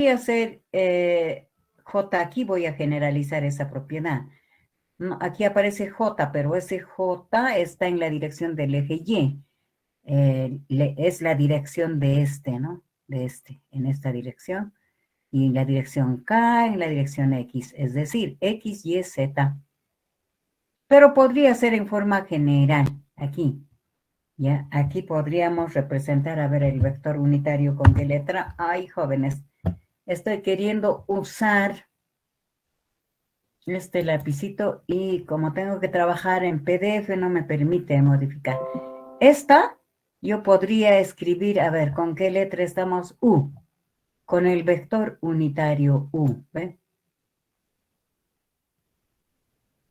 Voy a hacer J aquí, voy a generalizar esa propiedad. No, aquí aparece J, pero ese J está en la dirección del eje Y. Es la dirección de este, ¿no? De este, en esta dirección. Y en la dirección K, en la dirección X, es decir, X, Y, Z. Pero podría ser en forma general, aquí. ¿Ya? Aquí podríamos representar, a ver, el vector unitario con qué letra. Ay, jóvenes, estoy queriendo usar este lapicito y como tengo que trabajar en PDF no me permite modificar. Esta yo podría escribir, a ver, ¿con qué letra estamos? U, con el vector unitario U, ¿ve?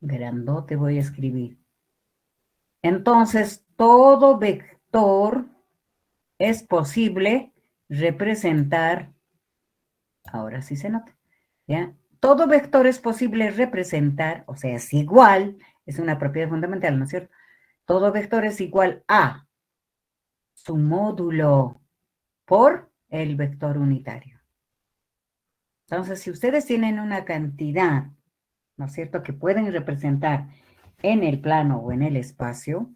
Grandote voy a escribir. Entonces, todo vector es posible representar, ahora sí se nota, ¿ya? Todo vector es posible representar, o sea, es igual, es una propiedad fundamental, ¿no es cierto? Todo vector es igual a su módulo por el vector unitario. Entonces, si ustedes tienen una cantidad, ¿no es cierto?, que pueden representar en el plano o en el espacio,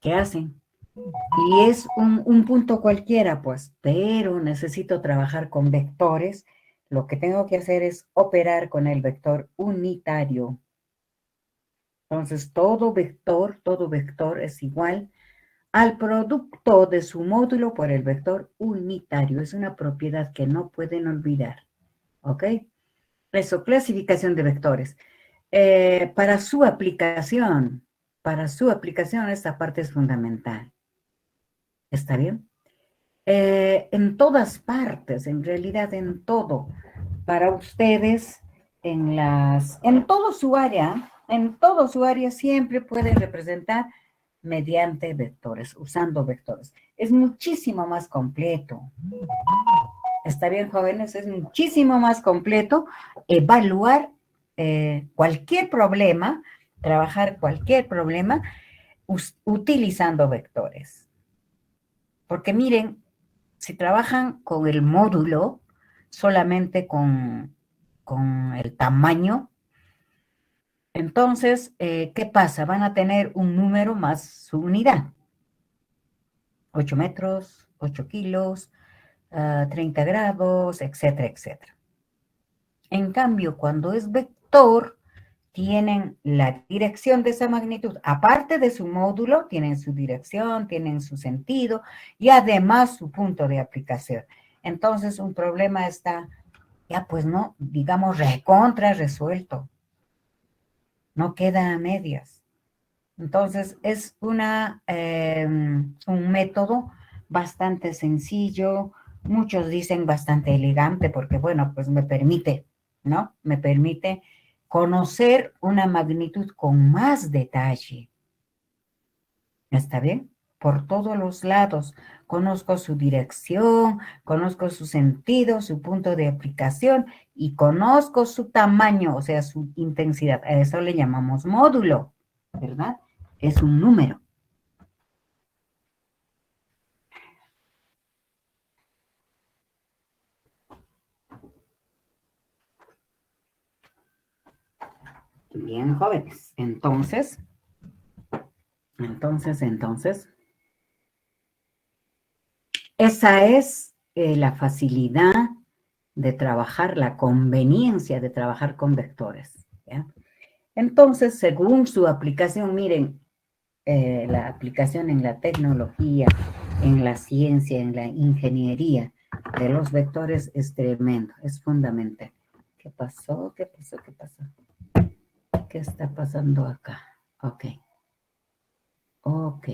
¿qué hacen? Y es un punto cualquiera, pues, pero necesito trabajar con vectores. Lo que tengo que hacer es operar con el vector unitario. Entonces, todo vector es igual al producto de su módulo por el vector unitario. Es una propiedad que no pueden olvidar. ¿Ok? Eso, clasificación de vectores. Para su aplicación, esta parte es fundamental. ¿Está bien? En todas partes, en realidad en todo, para ustedes, en todo su área siempre pueden representar mediante vectores, usando vectores. Es muchísimo más completo. Está bien, jóvenes, es muchísimo más completo evaluar cualquier problema, trabajar cualquier problema utilizando vectores. Porque miren, si trabajan con el módulo, solamente con el tamaño, entonces, ¿qué pasa? Van a tener un número más su unidad. 8 metros, 8 kilos, 30 grados, etcétera, etcétera. En cambio, cuando es vector, tienen la dirección de esa magnitud. Aparte de su módulo, tienen su dirección, tienen su sentido y además su punto de aplicación. Entonces, un problema está, ya pues no, digamos, recontra resuelto. No queda a medias. Entonces, es un método bastante sencillo. Muchos dicen bastante elegante porque, bueno, pues me permite, ¿no? Me permite conocer una magnitud con más detalle. ¿Está bien? Por todos los lados. Conozco su dirección, conozco su sentido, su punto de aplicación y conozco su tamaño, o sea, su intensidad. A eso le llamamos módulo, ¿verdad? Es un número. Bien, jóvenes. Entonces, esa es la facilidad de trabajar, la conveniencia de trabajar con vectores. ¿Ya? Entonces, según su aplicación, miren, la aplicación en la tecnología, en la ciencia, en la ingeniería de los vectores es tremendo, es fundamental. ¿Qué pasó? ¿Qué pasó? ¿Qué pasó? ¿Qué está pasando acá? Ok. Ok.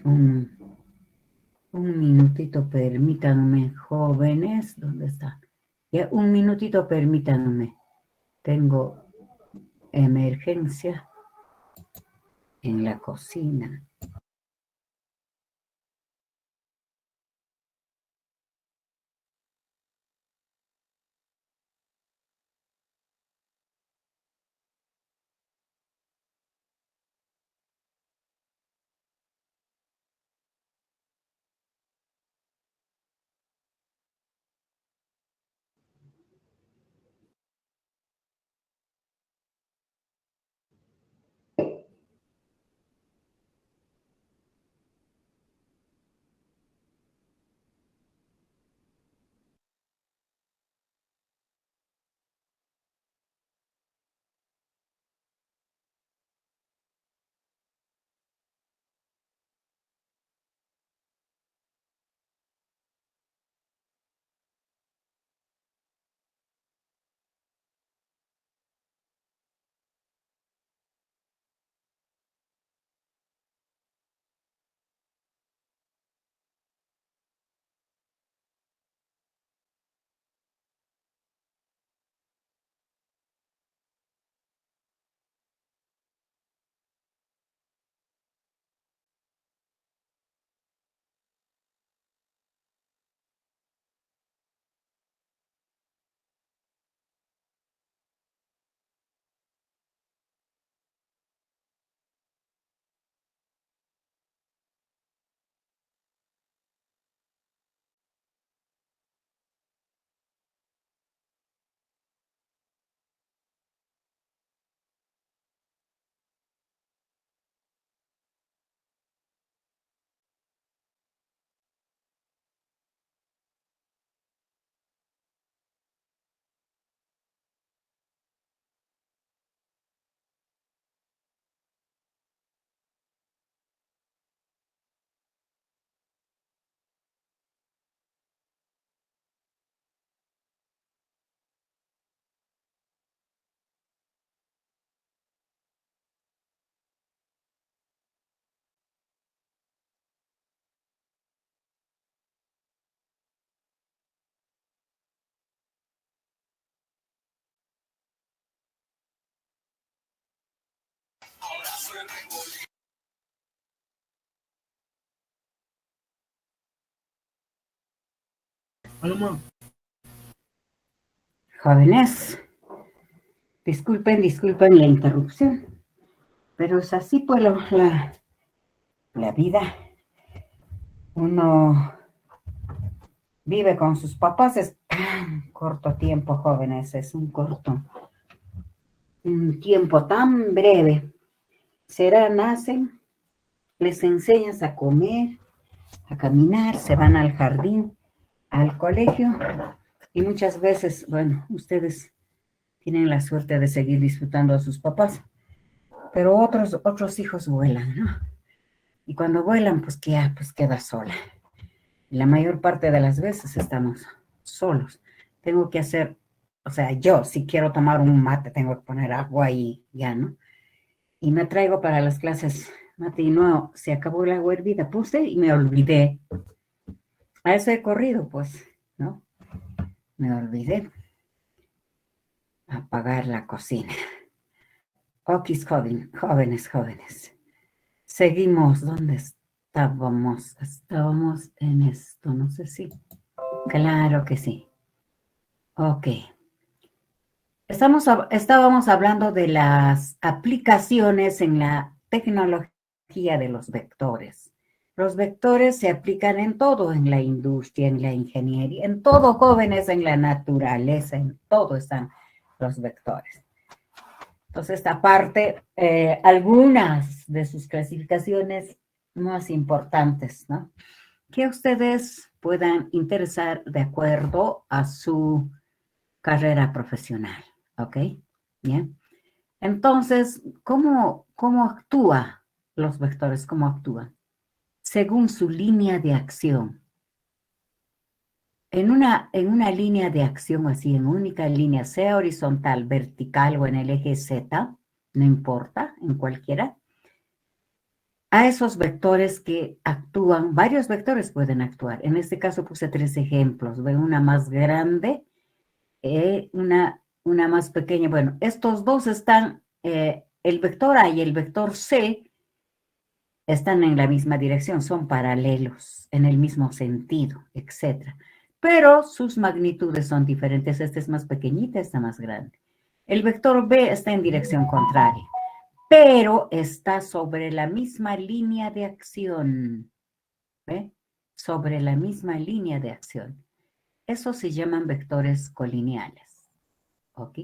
Un, un minutito, permítanme, jóvenes. ¿Dónde está? Ya, un minutito, permítanme. Tengo emergencia en la cocina. Jóvenes, disculpen la interrupción, pero es así pues la vida. Uno vive con sus papás, es tan corto tiempo, jóvenes, es un tiempo tan breve. Nacen, les enseñas a comer, a caminar, se van al jardín, al colegio, y muchas veces, bueno, ustedes tienen la suerte de seguir disfrutando a sus papás, pero otros hijos vuelan, ¿no? Y cuando vuelan, pues queda sola. La mayor parte de las veces estamos solos. Tengo que hacer, o sea, yo si quiero tomar un mate, tengo que poner agua y ya, ¿no? Y me traigo para las clases mate y no, se acabó el agua hervida. Puse y me olvidé. A eso he corrido, pues, ¿no? Me olvidé apagar la cocina. Okis, jóvenes. Seguimos, ¿dónde estábamos? Estábamos en esto, no sé si. Claro que sí. Ok. Estábamos hablando de las aplicaciones en la tecnología de los vectores. Los vectores se aplican en todo, en la industria, en la ingeniería, en todo, jóvenes, en la naturaleza, en todo están los vectores. Entonces, aparte, algunas de sus clasificaciones más importantes, ¿no? Que ustedes puedan interesar de acuerdo a su carrera profesional, ¿ok? Bien. Entonces, ¿cómo actúa los vectores? ¿Cómo actúan? Según su línea de acción. En una línea de acción así, en única línea, sea horizontal, vertical o en el eje Z, no importa, en cualquiera, a esos vectores que actúan, varios vectores pueden actuar. En este caso puse 3 ejemplos. Veo una más grande, una más pequeña. Bueno, estos dos están, el vector A y el vector C están en la misma dirección, son paralelos, en el mismo sentido, etc. Pero sus magnitudes son diferentes. Esta es más pequeñita, esta más grande. El vector B está en dirección contraria, pero está sobre la misma línea de acción. ¿Ve? Sobre la misma línea de acción. Esos se llaman vectores colineales. ¿Ok?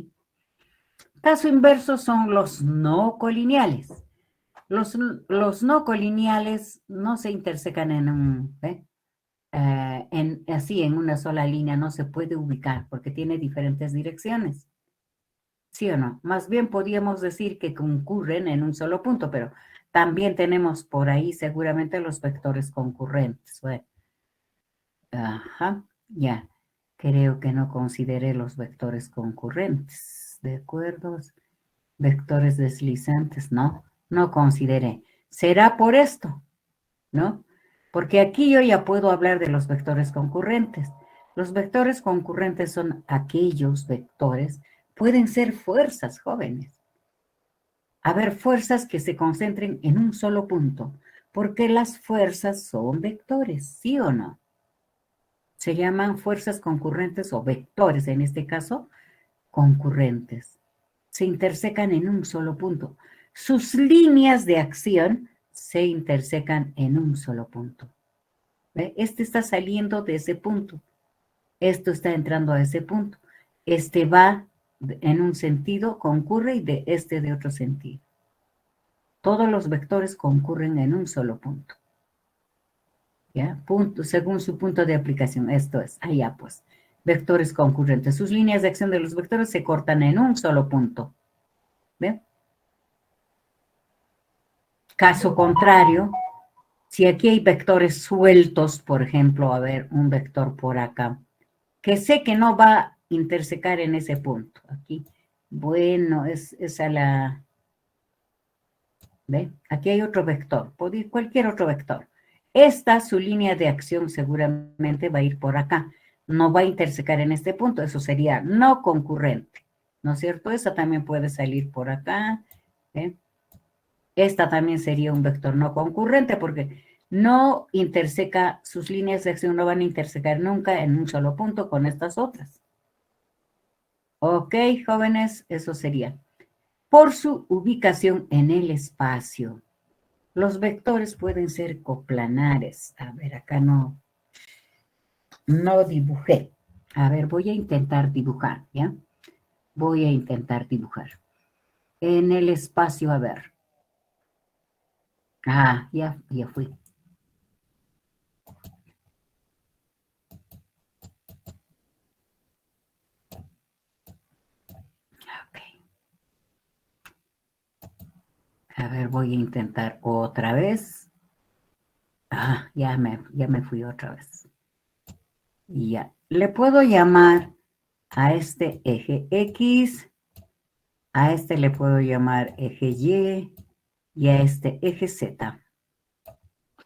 Caso inverso son los no colineales. Los no colineales no se intersecan así en una sola línea, no se puede ubicar porque tiene diferentes direcciones. ¿Sí o no? Más bien podríamos decir que concurren en un solo punto, pero también tenemos por ahí seguramente los vectores concurrentes. Bueno, ajá, ya. Creo que no consideré los vectores concurrentes. ¿De acuerdo? Vectores deslizantes, no consideré. ¿Será por esto? ¿No? Porque aquí yo ya puedo hablar de los vectores concurrentes. Los vectores concurrentes son aquellos vectores, pueden ser fuerzas, jóvenes. Haber fuerzas que se concentren en un solo punto, porque las fuerzas son vectores, ¿sí o no? Se llaman fuerzas concurrentes o vectores, en este caso, concurrentes. Se intersecan en un solo punto. Sus líneas de acción se intersecan en un solo punto. ¿Ve? Este está saliendo de ese punto. Esto está entrando a ese punto. Este va en un sentido, concurre y de otro sentido. Todos los vectores concurren en un solo punto. ¿Ya? Punto, según su punto de aplicación. Esto es, allá pues. Vectores concurrentes. Sus líneas de acción de los vectores se cortan en un solo punto. ¿Ve? Caso contrario, si aquí hay vectores sueltos, por ejemplo, a ver, un vector por acá, que sé que no va a intersecar en ese punto. Aquí, bueno, es a la... ¿Ve? Aquí hay otro vector, puede ir cualquier otro vector. Esta, su línea de acción seguramente va a ir por acá. No va a intersecar en este punto, eso sería no concurrente. ¿No es cierto? Esa también puede salir por acá. ¿Ve? Esta también sería un vector no concurrente porque no interseca, sus líneas de acción no van a intersecar nunca en un solo punto con estas otras. Ok, jóvenes, eso sería. Por su ubicación en el espacio, los vectores pueden ser coplanares. A ver, acá no dibujé. A ver, voy a intentar dibujar, ¿ya? Voy a intentar dibujar. En el espacio, a ver. Ah, ya fui. Ok. A ver, voy a intentar otra vez. Ah, ya me fui otra vez. Y ya. Le puedo llamar a este eje X, a este le puedo llamar eje Y y a este eje Z.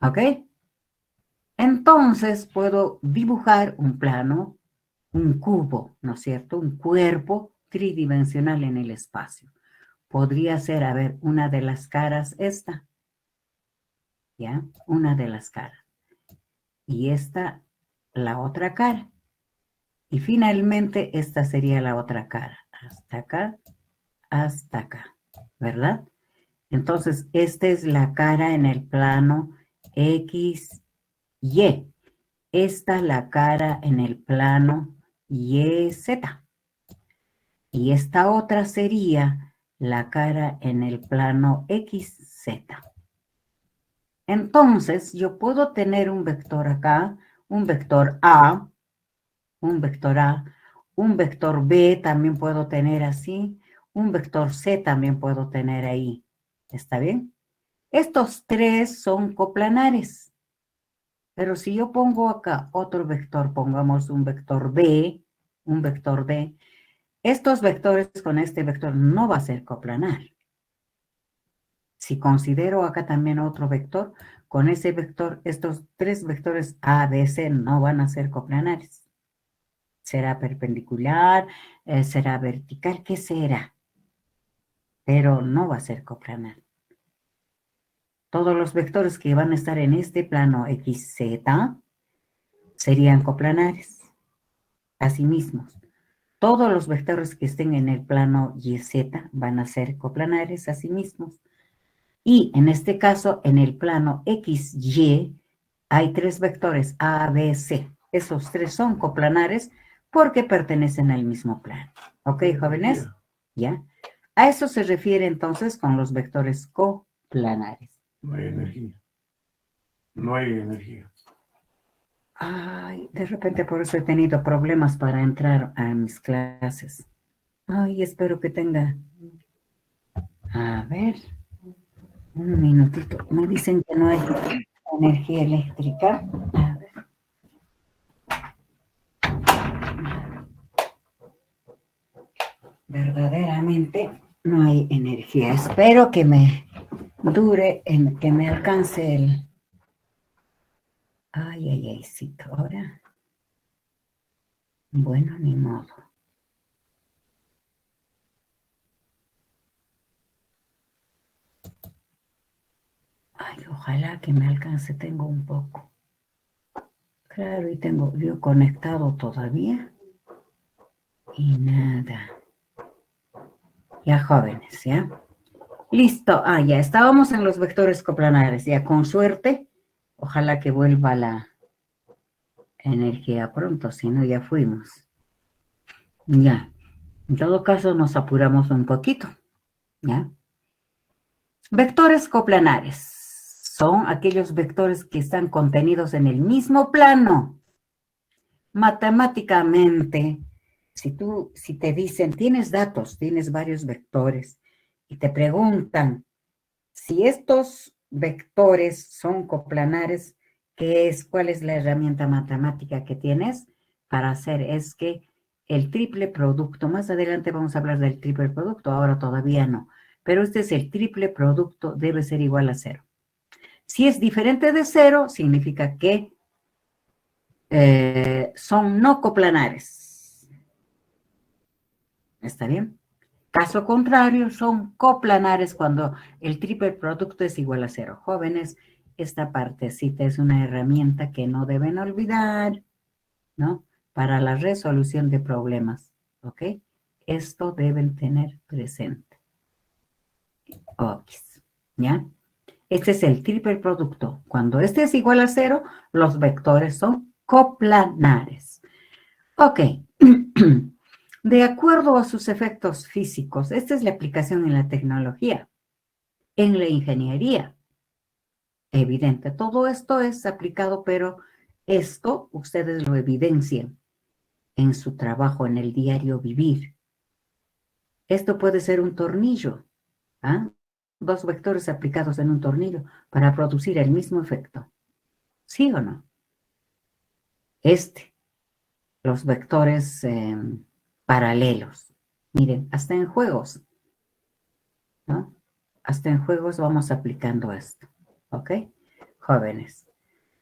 ¿Ok? Entonces puedo dibujar un plano, un cubo, ¿no es cierto? Un cuerpo tridimensional en el espacio. Podría ser, a ver, una de las caras esta, ¿ya? Una de las caras. Y esta, la otra cara. Y finalmente esta sería la otra cara. Hasta acá, ¿verdad? Entonces, esta es la cara en el plano X, Y. Esta la cara en el plano YZ. Y esta otra sería la cara en el plano XZ. Entonces, yo puedo tener un vector acá, un vector A, un vector A, un vector B también puedo tener así, un vector C también puedo tener ahí. ¿Está bien? Estos tres son coplanares. Pero si yo pongo acá otro vector, pongamos un vector D, estos vectores con este vector no va a ser coplanar. Si considero acá también otro vector, con ese vector, estos tres vectores A, B, C no van a ser coplanares. Será perpendicular, será vertical, ¿qué será? Pero no va a ser coplanar. Todos los vectores que van a estar en este plano XZ serían coplanares a sí mismos. Todos los vectores que estén en el plano YZ van a ser coplanares a sí mismos. Y en este caso, en el plano XY, hay tres vectores A, B, C. Esos tres son coplanares porque pertenecen al mismo plano. ¿Ok, jóvenes? ¿Ya? A eso se refiere entonces con los vectores coplanares. No hay energía. No hay energía. Ay, de repente por eso he tenido problemas para entrar a mis clases. Ay, espero que tenga. A ver, un minutito. Me dicen que no hay energía eléctrica. A ver. Verdaderamente no hay energía. Espero que me dure, que me alcance el... Ay, sí, ahora. Bueno, ni modo. Ay, ojalá que me alcance, tengo un poco. Claro, y tengo yo conectado todavía. Y nada. Ya jóvenes, ¿ya? Listo. Ah, ya estábamos en los vectores coplanares. Ya con suerte, ojalá que vuelva la energía pronto, si no ya fuimos. Ya. En todo caso, nos apuramos un poquito, ¿ya? Vectores coplanares son aquellos vectores que están contenidos en el mismo plano. Matemáticamente, si te dicen, tienes datos, tienes varios vectores, y te preguntan si estos vectores son coplanares, ¿cuál es la herramienta matemática que tienes para hacer? Es que el triple producto, más adelante vamos a hablar del triple producto, ahora todavía no, pero este es el triple producto, debe ser igual a 0. Si es diferente de 0, significa que son no coplanares. ¿Está bien? Caso contrario, son coplanares cuando el triple producto es igual a 0. Jóvenes, esta partecita es una herramienta que no deben olvidar, ¿no? Para la resolución de problemas, ¿ok? Esto deben tener presente. Ok, ¿ya? Este es el triple producto. Cuando este es igual a 0, los vectores son coplanares. Ok. De acuerdo a sus efectos físicos, esta es la aplicación en la tecnología, en la ingeniería. Evidente, todo esto es aplicado, pero esto ustedes lo evidencian en su trabajo, en el diario vivir. Esto puede ser un tornillo, ¿ah? Dos vectores aplicados en un tornillo para producir el mismo efecto. ¿Sí o no? Los vectores paralelos. Miren, hasta en juegos, ¿no? Hasta en juegos vamos aplicando esto, ¿ok? Jóvenes.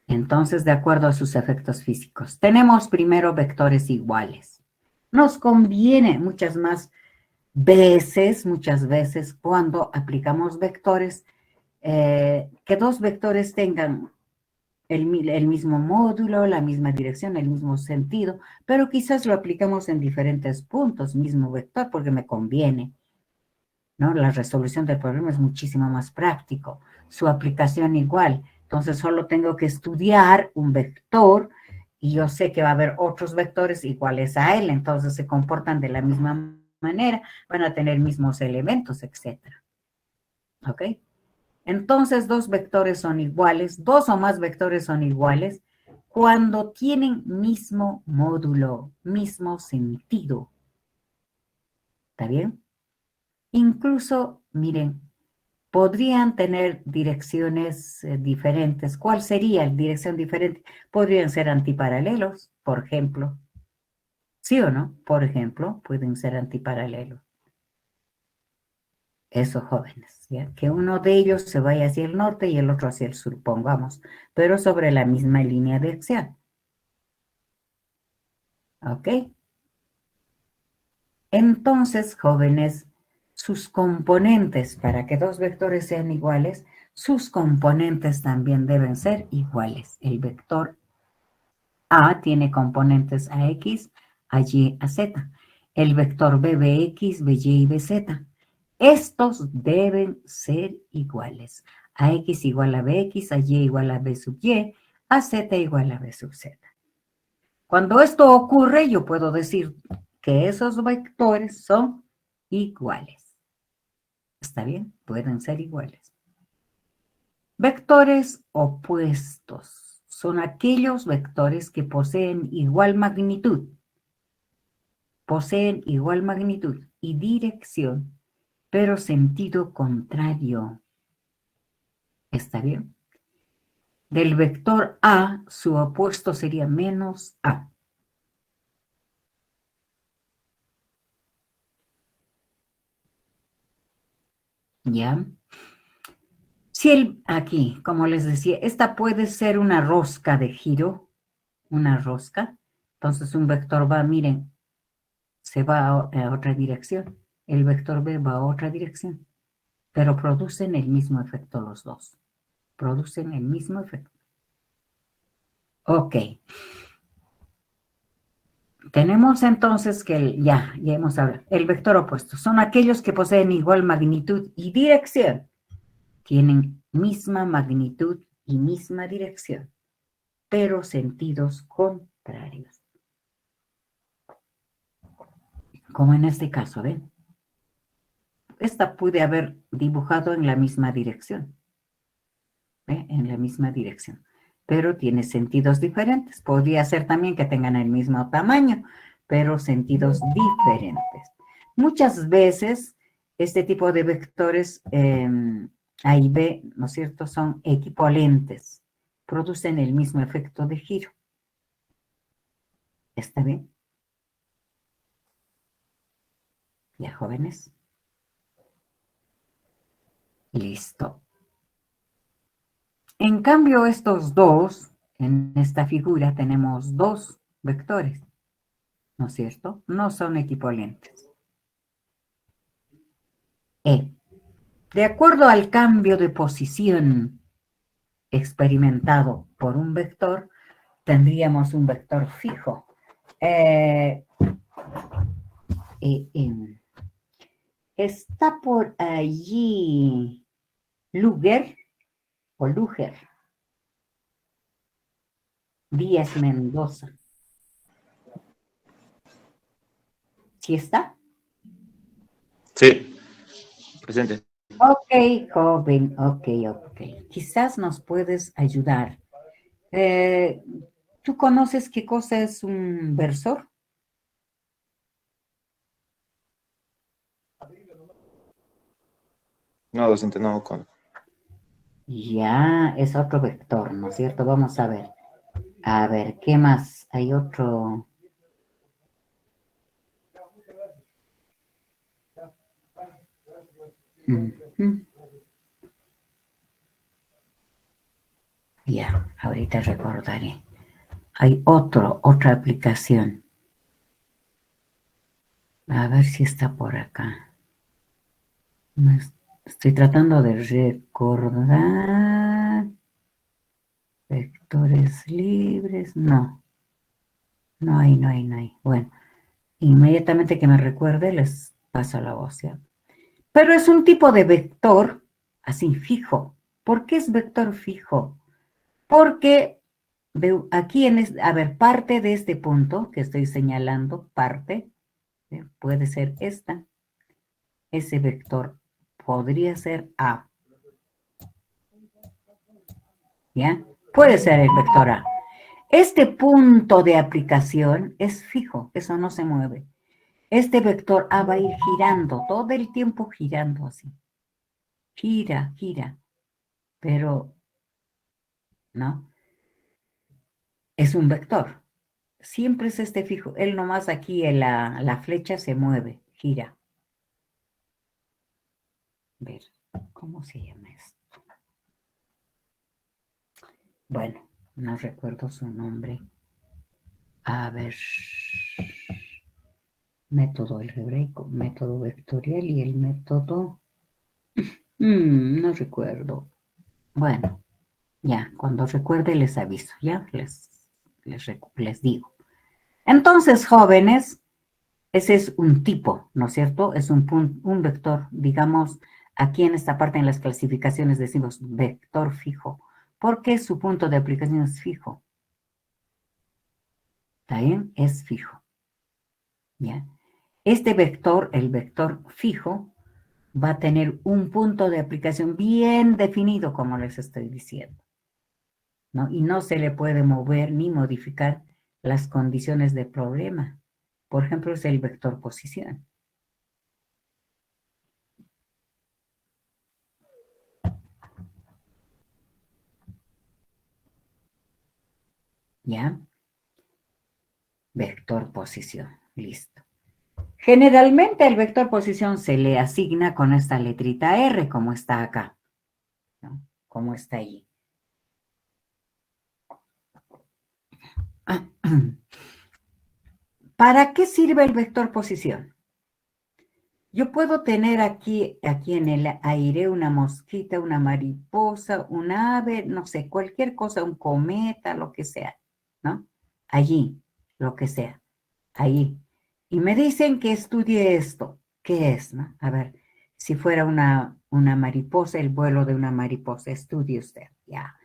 Entonces, de acuerdo a sus efectos físicos, tenemos primero vectores iguales. Nos conviene muchas veces, cuando aplicamos vectores, que dos vectores tengan el mismo módulo, la misma dirección, el mismo sentido, pero quizás lo aplicamos en diferentes puntos, mismo vector, porque me conviene, ¿no? La resolución del problema es muchísimo más práctico, su aplicación igual. Entonces solo tengo que estudiar un vector y yo sé que va a haber otros vectores iguales a él, entonces se comportan de la misma manera, van a tener mismos elementos, etcétera. ¿Ok? Entonces, dos vectores son iguales, dos o más vectores son iguales cuando tienen mismo módulo, mismo sentido. ¿Está bien? Incluso, miren, podrían tener direcciones diferentes. ¿Cuál sería la dirección diferente? Podrían ser antiparalelos, por ejemplo. ¿Sí o no? Por ejemplo, pueden ser antiparalelos. Esos jóvenes, ¿ya? Que uno de ellos se vaya hacia el norte y el otro hacia el sur, pongamos, pero sobre la misma línea de acción. ¿Ok? Entonces, jóvenes, sus componentes, para que dos vectores sean iguales, sus componentes también deben ser iguales. El vector A tiene componentes AX, AY, AZ. El vector B, BX, BY y BZ. Estos deben ser iguales. AX igual a BX, AY igual a B sub Y, AZ igual a B sub Z. Cuando esto ocurre, yo puedo decir que esos vectores son iguales. ¿Está bien? Pueden ser iguales. Vectores opuestos son aquellos vectores que poseen igual magnitud y dirección, pero sentido contrario. ¿Está bien? Del vector A, su opuesto sería menos A. ¿Ya? Si aquí, como les decía, esta puede ser una rosca de giro, una rosca. Entonces un vector va, miren, se va a otra dirección. El vector B va a otra dirección. Pero producen el mismo efecto los dos. Producen el mismo efecto. Ok. Tenemos entonces que ya hemos hablado. El vector opuesto son aquellos que poseen igual magnitud y dirección. Tienen misma magnitud y misma dirección, pero sentidos contrarios. Como en este caso, ¿ven? Esta pude haber dibujado en la misma dirección. ¿Ve? En la misma dirección. Pero tiene sentidos diferentes. Podría ser también que tengan el mismo tamaño, pero sentidos diferentes. Muchas veces este tipo de vectores A y B, ¿no es cierto?, son equipolentes. Producen el mismo efecto de giro. ¿Está bien? ¿Ya, jóvenes? Listo. En cambio, estos dos, en esta figura tenemos dos vectores, ¿no es cierto? No son equipolentes. E. De acuerdo al cambio de posición experimentado por un vector, tendríamos un vector fijo. Está por allí Luger o Luger, Díaz Mendoza. ¿Sí está? Sí, presente. Ok, joven, ok. Quizás nos puedes ayudar. ¿Tú conoces qué cosa es un versor? No, docente, no. Ya, es otro vector, ¿no es cierto? Vamos a ver. A ver, ¿qué más? Hay otro. Ujú. Ya, ahorita recordaré. Hay otra aplicación. A ver si está por acá. Estoy tratando de recordar. Vectores libres. No, no hay. Bueno, inmediatamente que me recuerde les paso la voz, ¿ya? Pero es un tipo de vector así fijo. ¿Por qué es vector fijo? Porque aquí a ver, parte de este punto que estoy señalando, parte, puede ser esta. Ese vector podría ser A, ¿ya? Puede ser el vector A. Este punto de aplicación es fijo, eso no se mueve. Este vector A va a ir girando, todo el tiempo girando así. Gira, pero no, es un vector. Siempre es este fijo. Él nomás aquí en la flecha se mueve, gira. A ver, ¿cómo se llama esto? Bueno, no recuerdo su nombre. A ver, método algebraico, método vectorial y el método... no recuerdo. Bueno, ya, cuando recuerde les aviso, ya les digo. Entonces, jóvenes, ese es un tipo, ¿no es cierto? Es un vector, digamos, aquí en esta parte en las clasificaciones decimos vector fijo, porque su punto de aplicación es fijo. ¿Está bien? Es fijo. ¿Ya? Este vector, el vector fijo, va a tener un punto de aplicación bien definido, como les estoy diciendo, ¿no? Y no se le puede mover ni modificar las condiciones del problema. Por ejemplo, es el vector posición. ¿Ya? Vector posición. Listo. Generalmente el vector posición se le asigna con esta letrita R, como está acá, ¿no? Como está allí. ¿Para qué sirve el vector posición? Yo puedo tener aquí en el aire una mosquita, una mariposa, un ave, no sé, cualquier cosa, un cometa, lo que sea, ¿no? Allí, lo que sea, ahí. Y me dicen que estudie esto. ¿Qué es, no? A ver, si fuera una mariposa, el vuelo de una mariposa, estudie usted, ya.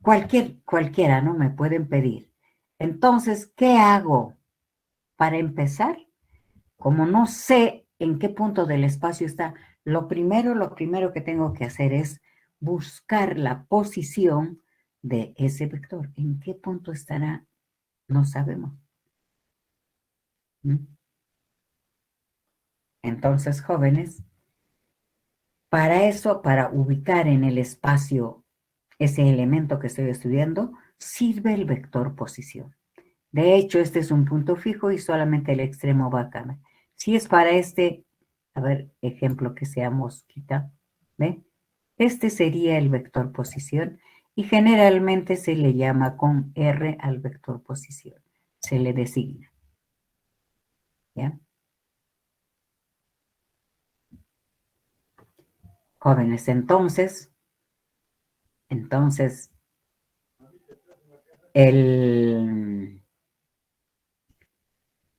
Cualquiera, ¿no? Me pueden pedir. Entonces, ¿qué hago? Para empezar, como no sé en qué punto del espacio está, lo primero que tengo que hacer es buscar la posición de ese vector. ¿En qué punto estará? No sabemos. ¿Mm? Entonces, jóvenes, para eso, para ubicar en el espacio ese elemento que estoy estudiando, sirve el vector posición. De hecho, este es un punto fijo y solamente el extremo va a cambiar. Si es para este, a ver, ejemplo que sea mosquita, ¿ve? Este sería el vector posición y generalmente se le llama con R al vector posición. Se le designa, ¿ya? Jóvenes, entonces,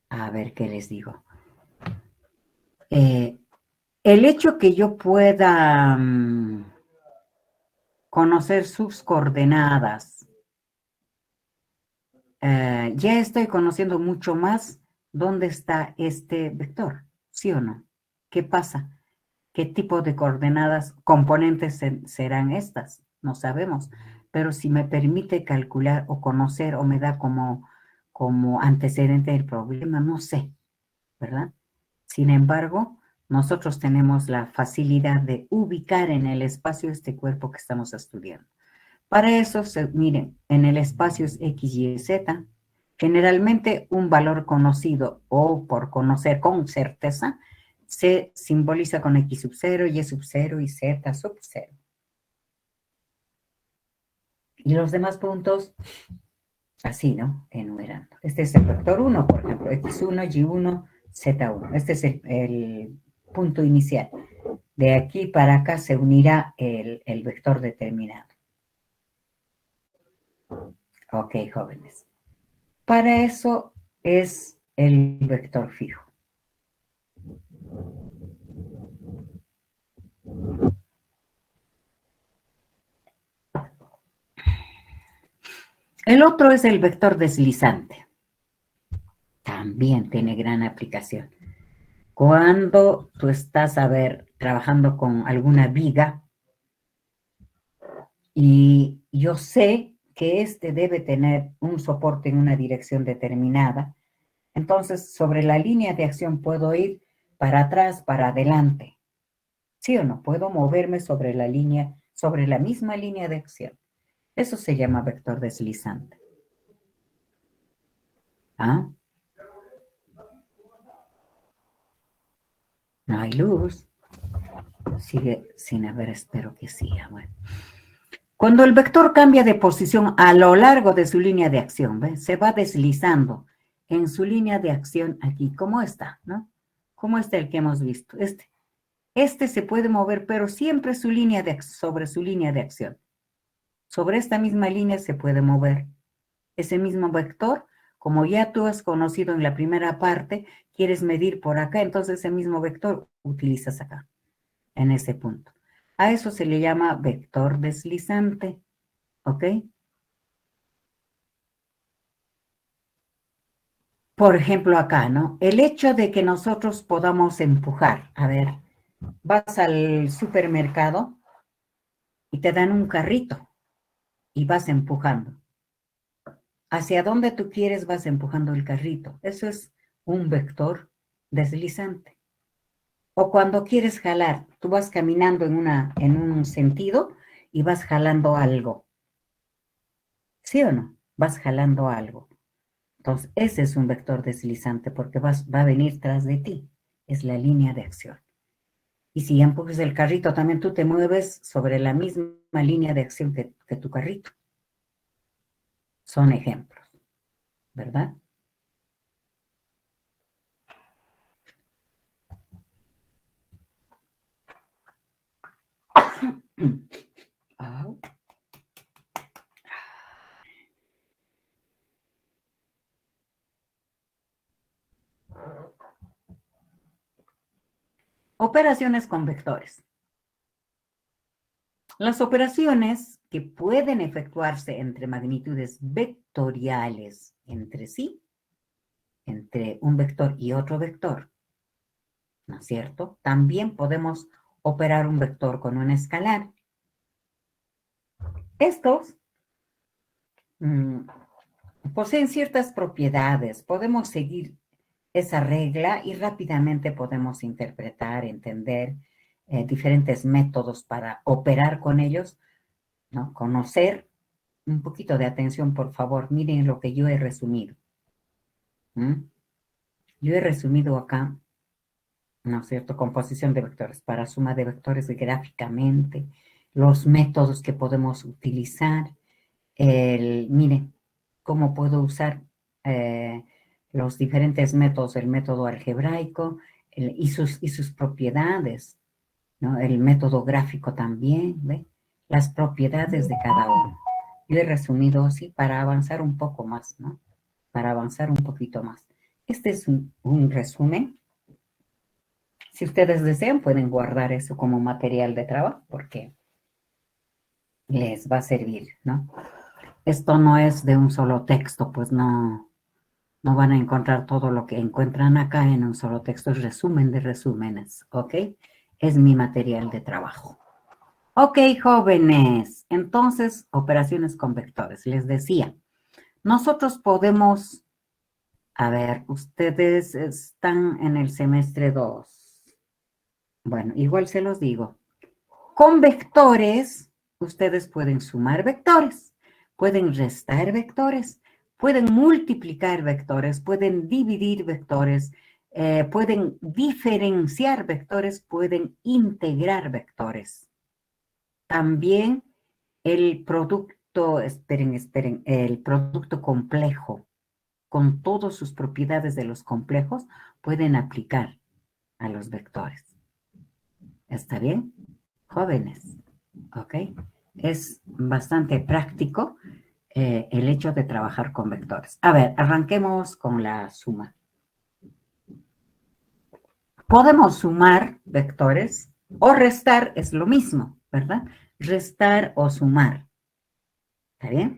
a ver qué les digo. El hecho que yo pueda conocer sus coordenadas, ya estoy conociendo mucho más dónde está este vector, ¿sí o no? ¿Qué pasa? ¿Qué tipo de coordenadas, componentes serán estas? No sabemos, pero si me permite calcular o conocer o me da como antecedente el problema, no sé, ¿verdad? Sin embargo, nosotros tenemos la facilidad de ubicar en el espacio este cuerpo que estamos estudiando. Para eso, miren, en el espacio es X, Y, Z. Generalmente un valor conocido o por conocer con certeza se simboliza con X sub 0, Y sub 0 y Z sub 0. Y los demás puntos, así, ¿no? Enumerando. Este es el vector 1, por ejemplo, X1, Y1, Z1. Este es el punto inicial. De aquí para acá se unirá el vector determinado. Ok, jóvenes. Para eso es el vector fijo. El otro es el vector deslizante. También tiene gran aplicación. Cuando tú estás, trabajando con alguna viga y yo sé que este debe tener un soporte en una dirección determinada, entonces sobre la línea de acción puedo ir para atrás, para adelante. ¿Sí o no? Puedo moverme sobre la misma línea de acción. Eso se llama vector deslizante. ¿Ah? No hay luz. Sigue sin haber, espero que siga. Bueno. Cuando el vector cambia de posición a lo largo de su línea de acción, ¿ve? Se va deslizando en su línea de acción aquí. ¿Cómo está? ¿No? ¿Cómo está el que hemos visto? Este se puede mover, pero siempre sobre su línea de acción. Sobre esta misma línea se puede mover. Ese mismo vector, como ya tú has conocido en la primera parte, quieres medir por acá, entonces ese mismo vector utilizas acá, en ese punto. A eso se le llama vector deslizante, ¿ok? Por ejemplo, acá, ¿no? El hecho de que nosotros podamos empujar, vas al supermercado y te dan un carrito y vas empujando. Hacia donde tú quieres vas empujando el carrito. Eso es un vector deslizante. O cuando quieres jalar, tú vas caminando en un sentido y vas jalando algo. ¿Sí o no? Vas jalando algo. Entonces, ese es un vector deslizante porque va a venir tras de ti. Es la línea de acción. Y si empujas el carrito, también tú te mueves sobre la misma línea de acción que tu carrito. Son ejemplos, ¿verdad? Ah. Operaciones con vectores. Las operaciones que pueden efectuarse entre magnitudes vectoriales entre sí, entre un vector y otro vector, ¿no es cierto? También podemos operar un vector con un escalar. Estos poseen ciertas propiedades. Podemos seguir esa regla y rápidamente podemos interpretar, entender diferentes métodos para operar con ellos, ¿no? Conocer. Un poquito de atención, por favor. Miren lo que yo he resumido. Yo he resumido acá, ¿no es cierto? Composición de vectores para suma de vectores gráficamente, los métodos que podemos utilizar. Miren, cómo puedo usar los diferentes métodos, el método algebraico y sus propiedades. ¿no? El método gráfico también, ¿ve? Las propiedades de cada uno. Yo he resumido así para avanzar un poco más, ¿no? Para avanzar un poquito más. Este es un resumen. Si ustedes desean, pueden guardar eso como material de trabajo porque les va a servir, ¿no? Esto no es de un solo texto, pues no van a encontrar todo lo que encuentran acá en un solo texto. Es resumen de resúmenes, ¿ok? Es mi material de trabajo. Ok, jóvenes. Entonces, operaciones con vectores. Les decía, nosotros podemos, a ver, ustedes están en el semestre 2. Bueno, igual se los digo. Con vectores, ustedes pueden sumar vectores, pueden restar vectores, pueden multiplicar vectores, pueden dividir vectores, pueden diferenciar vectores, pueden integrar vectores. También el producto, esperen, el producto complejo, con todas sus propiedades de los complejos, pueden aplicar a los vectores. ¿Está bien? Jóvenes, ¿ok? Es bastante práctico el hecho de trabajar con vectores. A ver, arranquemos con la suma. Podemos sumar vectores o restar, es lo mismo, ¿verdad? Restar o sumar. ¿Está bien?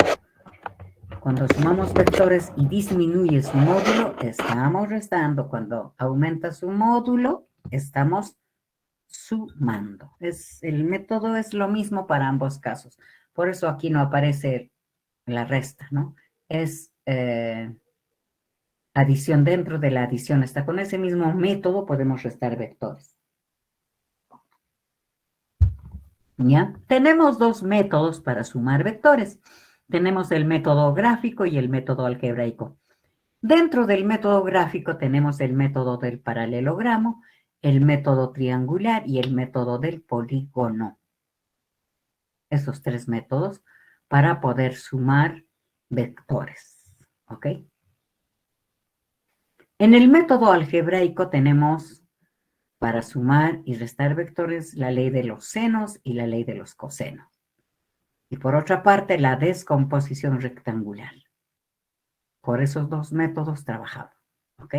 Cuando sumamos vectores y disminuye su módulo, estamos restando. Cuando aumenta su módulo, estamos sumando. El método es lo mismo para ambos casos. Por eso aquí no aparece la resta, ¿no? Es adición dentro de la adición. Está con ese mismo método podemos restar vectores. ¿Ya? Tenemos dos métodos para sumar vectores. Tenemos el método gráfico y el método algebraico. Dentro del método gráfico tenemos el método del paralelogramo, el método triangular y el método del polígono. Esos tres métodos para poder sumar vectores. ¿Ok? En el método algebraico tenemos para sumar y restar vectores la ley de los senos y la ley de los cosenos. Y por otra parte, la descomposición rectangular. Por esos dos métodos trabajamos. ¿Ok?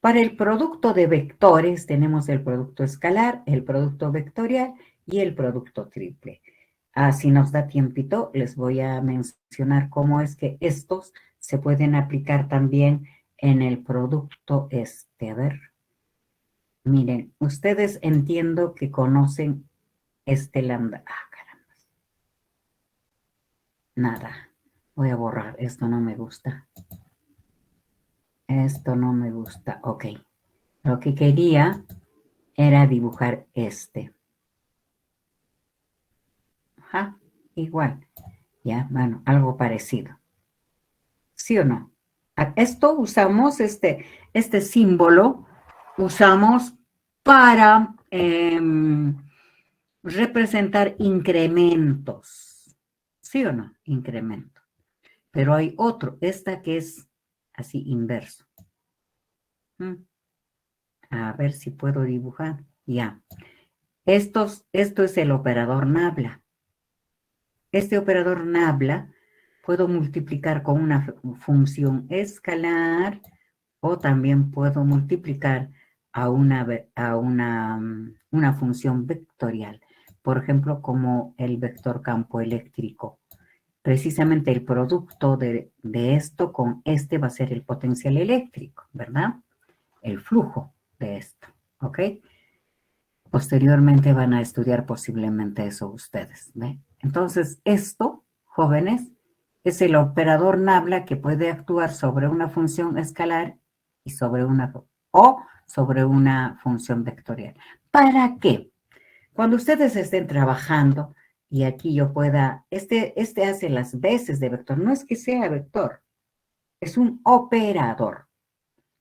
Para el producto de vectores tenemos el producto escalar, el producto vectorial y el producto triple. Si nos da tiempito, les voy a mencionar cómo es que estos se pueden aplicar también en el producto A ver, miren, ustedes entiendo que conocen lambda. Caramba. Nada, voy a borrar, esto no me gusta. Esto no me gusta, ok. Lo que quería era dibujar Ajá, igual. Ya, bueno, algo parecido. ¿Sí o no? Esto usamos, este símbolo, usamos para representar incrementos. ¿Sí o no? Incremento. Pero hay otro, esta que es así inverso. A ver si puedo dibujar. Ya. Esto es el operador nabla. Este operador nabla puedo multiplicar con una función escalar o también puedo multiplicar a una función vectorial. Por ejemplo, como el vector campo eléctrico. Precisamente el producto de esto con este va a ser el potencial eléctrico, ¿verdad? El flujo de esto, ¿ok? Posteriormente van a estudiar posiblemente eso ustedes, ¿ve? Entonces, esto, jóvenes, es el operador nabla que puede actuar sobre una función escalar y sobre una función vectorial. ¿Para qué? Cuando ustedes estén trabajando y aquí yo pueda, este hace las veces de vector, no es que sea vector, es un operador,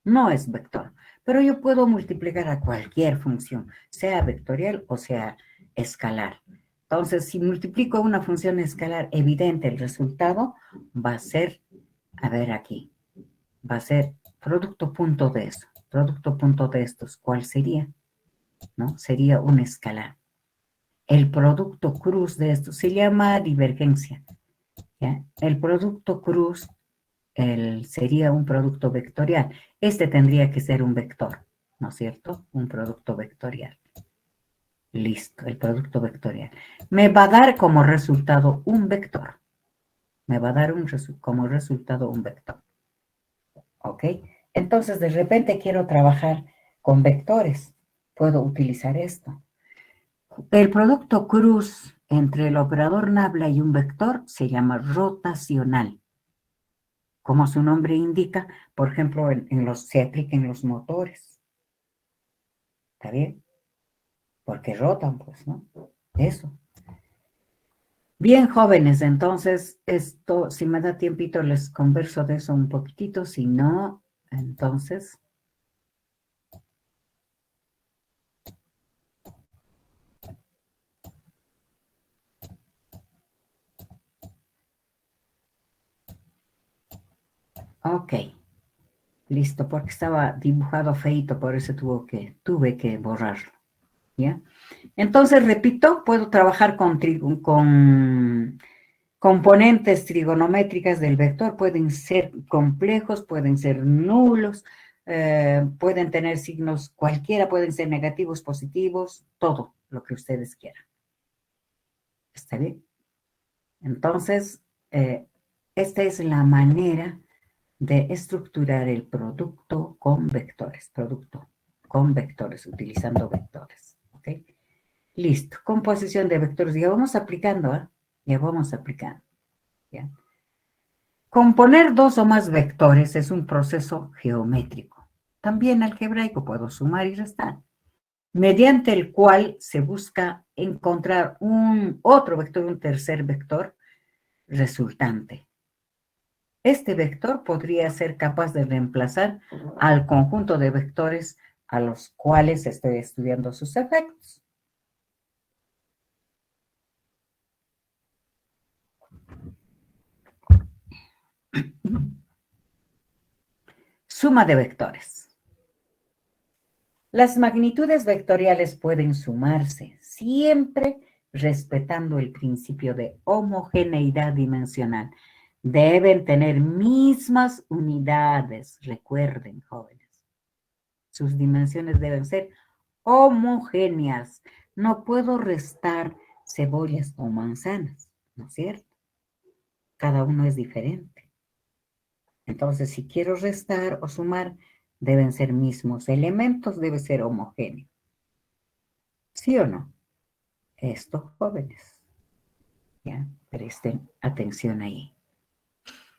no es vector, pero yo puedo multiplicar a cualquier función, sea vectorial o sea escalar. Entonces, si multiplico una función escalar, evidente el resultado va a ser, a ver aquí, va a ser producto punto de eso. Producto punto de estos, ¿cuál sería? ¿no? Sería un escalar. El producto cruz de esto se llama divergencia, ¿ya? El producto cruz sería un producto vectorial. Este tendría que ser un vector, ¿no es cierto? Un producto vectorial. Listo, el producto vectorial. Me va a dar como resultado un vector. Me va a dar como resultado un vector. ¿Ok? Entonces, de repente quiero trabajar con vectores. Puedo utilizar esto. El producto cruz entre el operador nabla y un vector se llama rotacional. Como su nombre indica, por ejemplo, se aplica en los motores. ¿Está bien? Porque rotan, pues, ¿no? Eso. Bien, jóvenes, entonces, esto, si me da tiempito, les converso de eso un poquitito. Si no, entonces... Ok, listo, porque estaba dibujado feito, por eso tuve que borrarlo, ¿ya? Entonces, repito, puedo trabajar con componentes trigonométricas del vector, pueden ser complejos, pueden ser nulos, pueden tener signos cualquiera, pueden ser negativos, positivos, todo lo que ustedes quieran. ¿Está bien? Entonces, esta es la manera de estructurar el producto con vectores, utilizando vectores, ¿ok? Listo, composición de vectores, ya vamos aplicando, ¿eh? Ya vamos aplicando, ¿ya? Componer dos o más vectores es un proceso geométrico. También algebraico, puedo sumar y restar, mediante el cual se busca encontrar otro vector, un tercer vector resultante. Este vector podría ser capaz de reemplazar al conjunto de vectores a los cuales estoy estudiando sus efectos. Suma de vectores. Las magnitudes vectoriales pueden sumarse siempre respetando el principio de homogeneidad dimensional. Deben tener mismas unidades, recuerden, jóvenes. Sus dimensiones deben ser homogéneas. No puedo restar cebollas o manzanas, ¿no es cierto? Cada uno es diferente. Entonces, si quiero restar o sumar, deben ser mismos elementos, debe ser homogéneo. ¿Sí o no? Esto, jóvenes. Ya, presten atención ahí.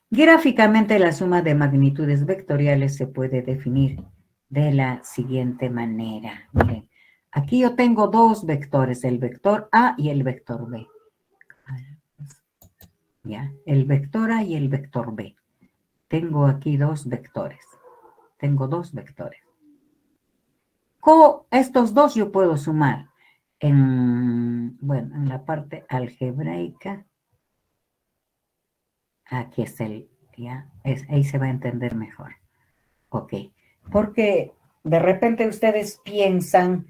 Gráficamente, la suma de magnitudes vectoriales se puede definir de la siguiente manera. Miren, aquí yo tengo dos vectores, el vector A y el vector B. Ya, el vector A y el vector B. Tengo aquí dos vectores. Tengo dos vectores. Con estos dos yo puedo sumar en la parte algebraica. Aquí está ahí se va a entender mejor. Ok, porque de repente ustedes piensan,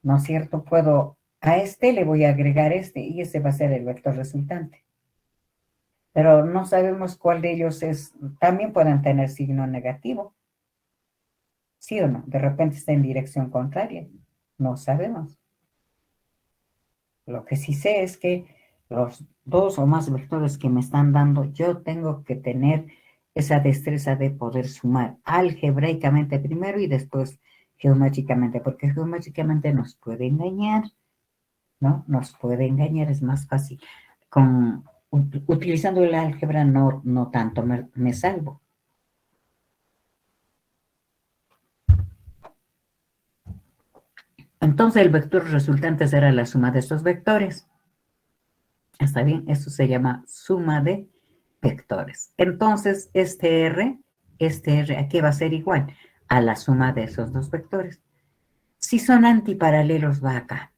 ¿no es cierto? A este le voy a agregar este y este va a ser el vector resultante. Pero no sabemos cuál de ellos también pueden tener signo negativo. ¿Sí o no? De repente está en dirección contraria. No sabemos. Lo que sí sé es que los dos o más vectores que me están dando, yo tengo que tener esa destreza de poder sumar algebraicamente primero y después geométricamente, porque geométricamente nos puede engañar, ¿no? Nos puede engañar, es más fácil. Utilizando el álgebra no tanto me salvo. Entonces el vector resultante será la suma de estos vectores. ¿Está bien? Eso se llama suma de vectores. Entonces, este R, aquí va a ser igual a la suma de esos dos vectores. Si son antiparalelos, va acá.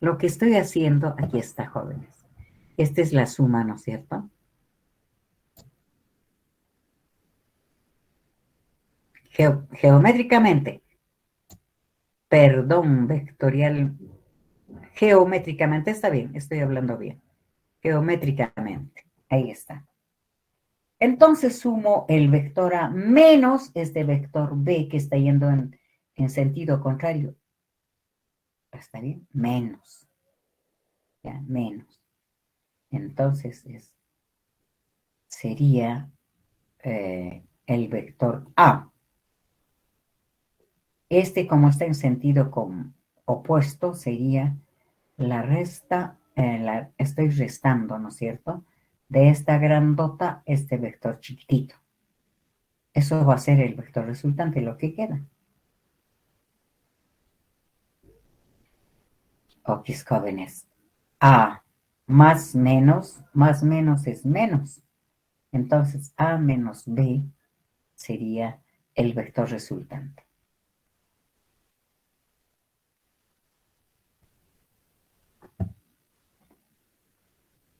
Lo que estoy haciendo, aquí está, jóvenes. Esta es la suma, ¿no es cierto? Geométricamente, perdón, vectorial, geométricamente, está bien, estoy hablando bien, geométricamente, ahí está. Entonces sumo el vector A menos este vector B que está yendo en sentido contrario. ¿Está bien? Menos. Ya, menos. Entonces sería el vector A. Este, como está en sentido opuesto, sería la resta, estoy restando, ¿no es cierto? De esta grandota, este vector chiquitito. Eso va a ser el vector resultante, lo que queda. Ok, jóvenes. A más menos es menos. Entonces, A menos B sería el vector resultante.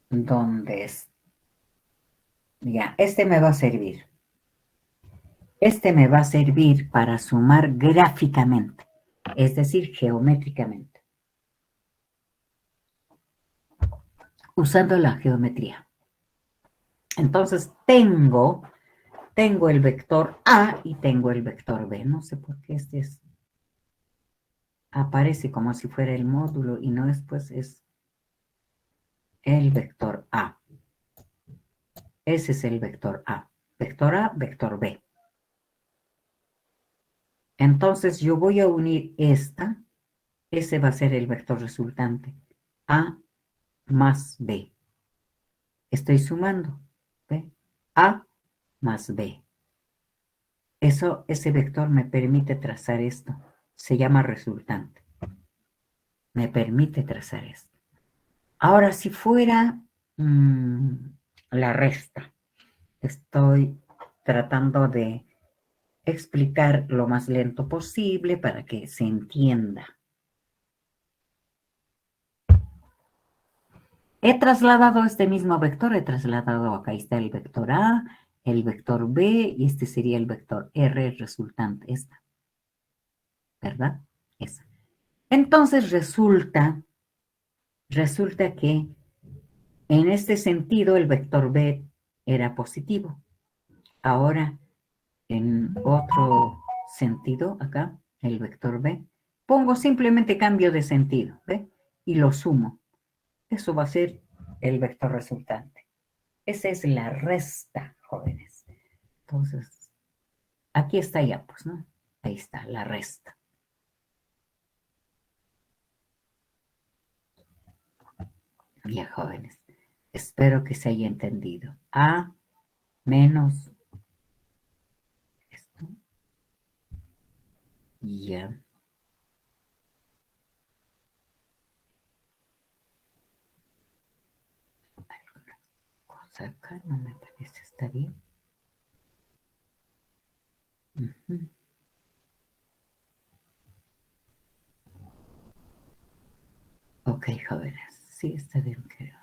¿Dónde es? Ya, este me va a servir. Este me va a servir para sumar gráficamente, es decir, geométricamente, usando la geometría. Entonces, tengo el vector A y tengo el vector B. No sé por qué aparece como si fuera el módulo y no es, pues es el vector A. Ese es el vector A. Vector A, vector B. Entonces yo voy a unir ese va a ser el vector resultante. A más B. Estoy sumando. ¿Ve? A más B. Ese vector me permite trazar esto. Se llama resultante. Me permite trazar esto. Ahora, si fuera la resta, estoy tratando de explicar lo más lento posible para que se entienda. He trasladado este mismo vector, acá está el vector A, el vector B, y este sería el vector R resultante, esta, ¿verdad? Esa. Entonces resulta que en este sentido el vector B era positivo. Ahora, en otro sentido, acá, el vector B, pongo simplemente cambio de sentido, ¿ve? Y lo sumo. Eso va a ser el vector resultante. Esa es la resta, jóvenes. Entonces, aquí está ya, pues, ¿no? Ahí está, la resta. Ya, jóvenes. Espero que se haya entendido. A menos esto. Ya. Alguna cosa acá no me parece, ¿está bien? Uh-huh. Ok, jóvenes. Sí, está bien, creo.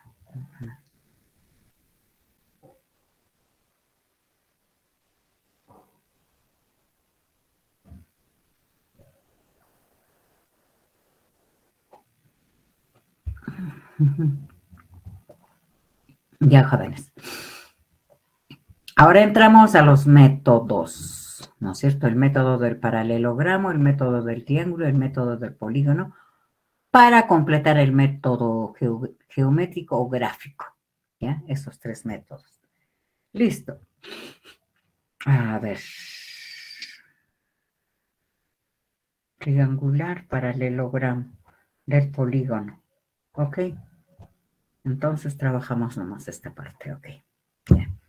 Uh-huh. Ya, jóvenes. Ahora entramos a los métodos, ¿no es cierto? El método del paralelogramo, el método del triángulo, el método del polígono, para completar el método geométrico o gráfico. ¿Ya? Esos tres métodos. Listo. A ver. Triangular, paralelogramo del polígono. ¿Ok? Entonces trabajamos nomás esta parte. Ok. Bien.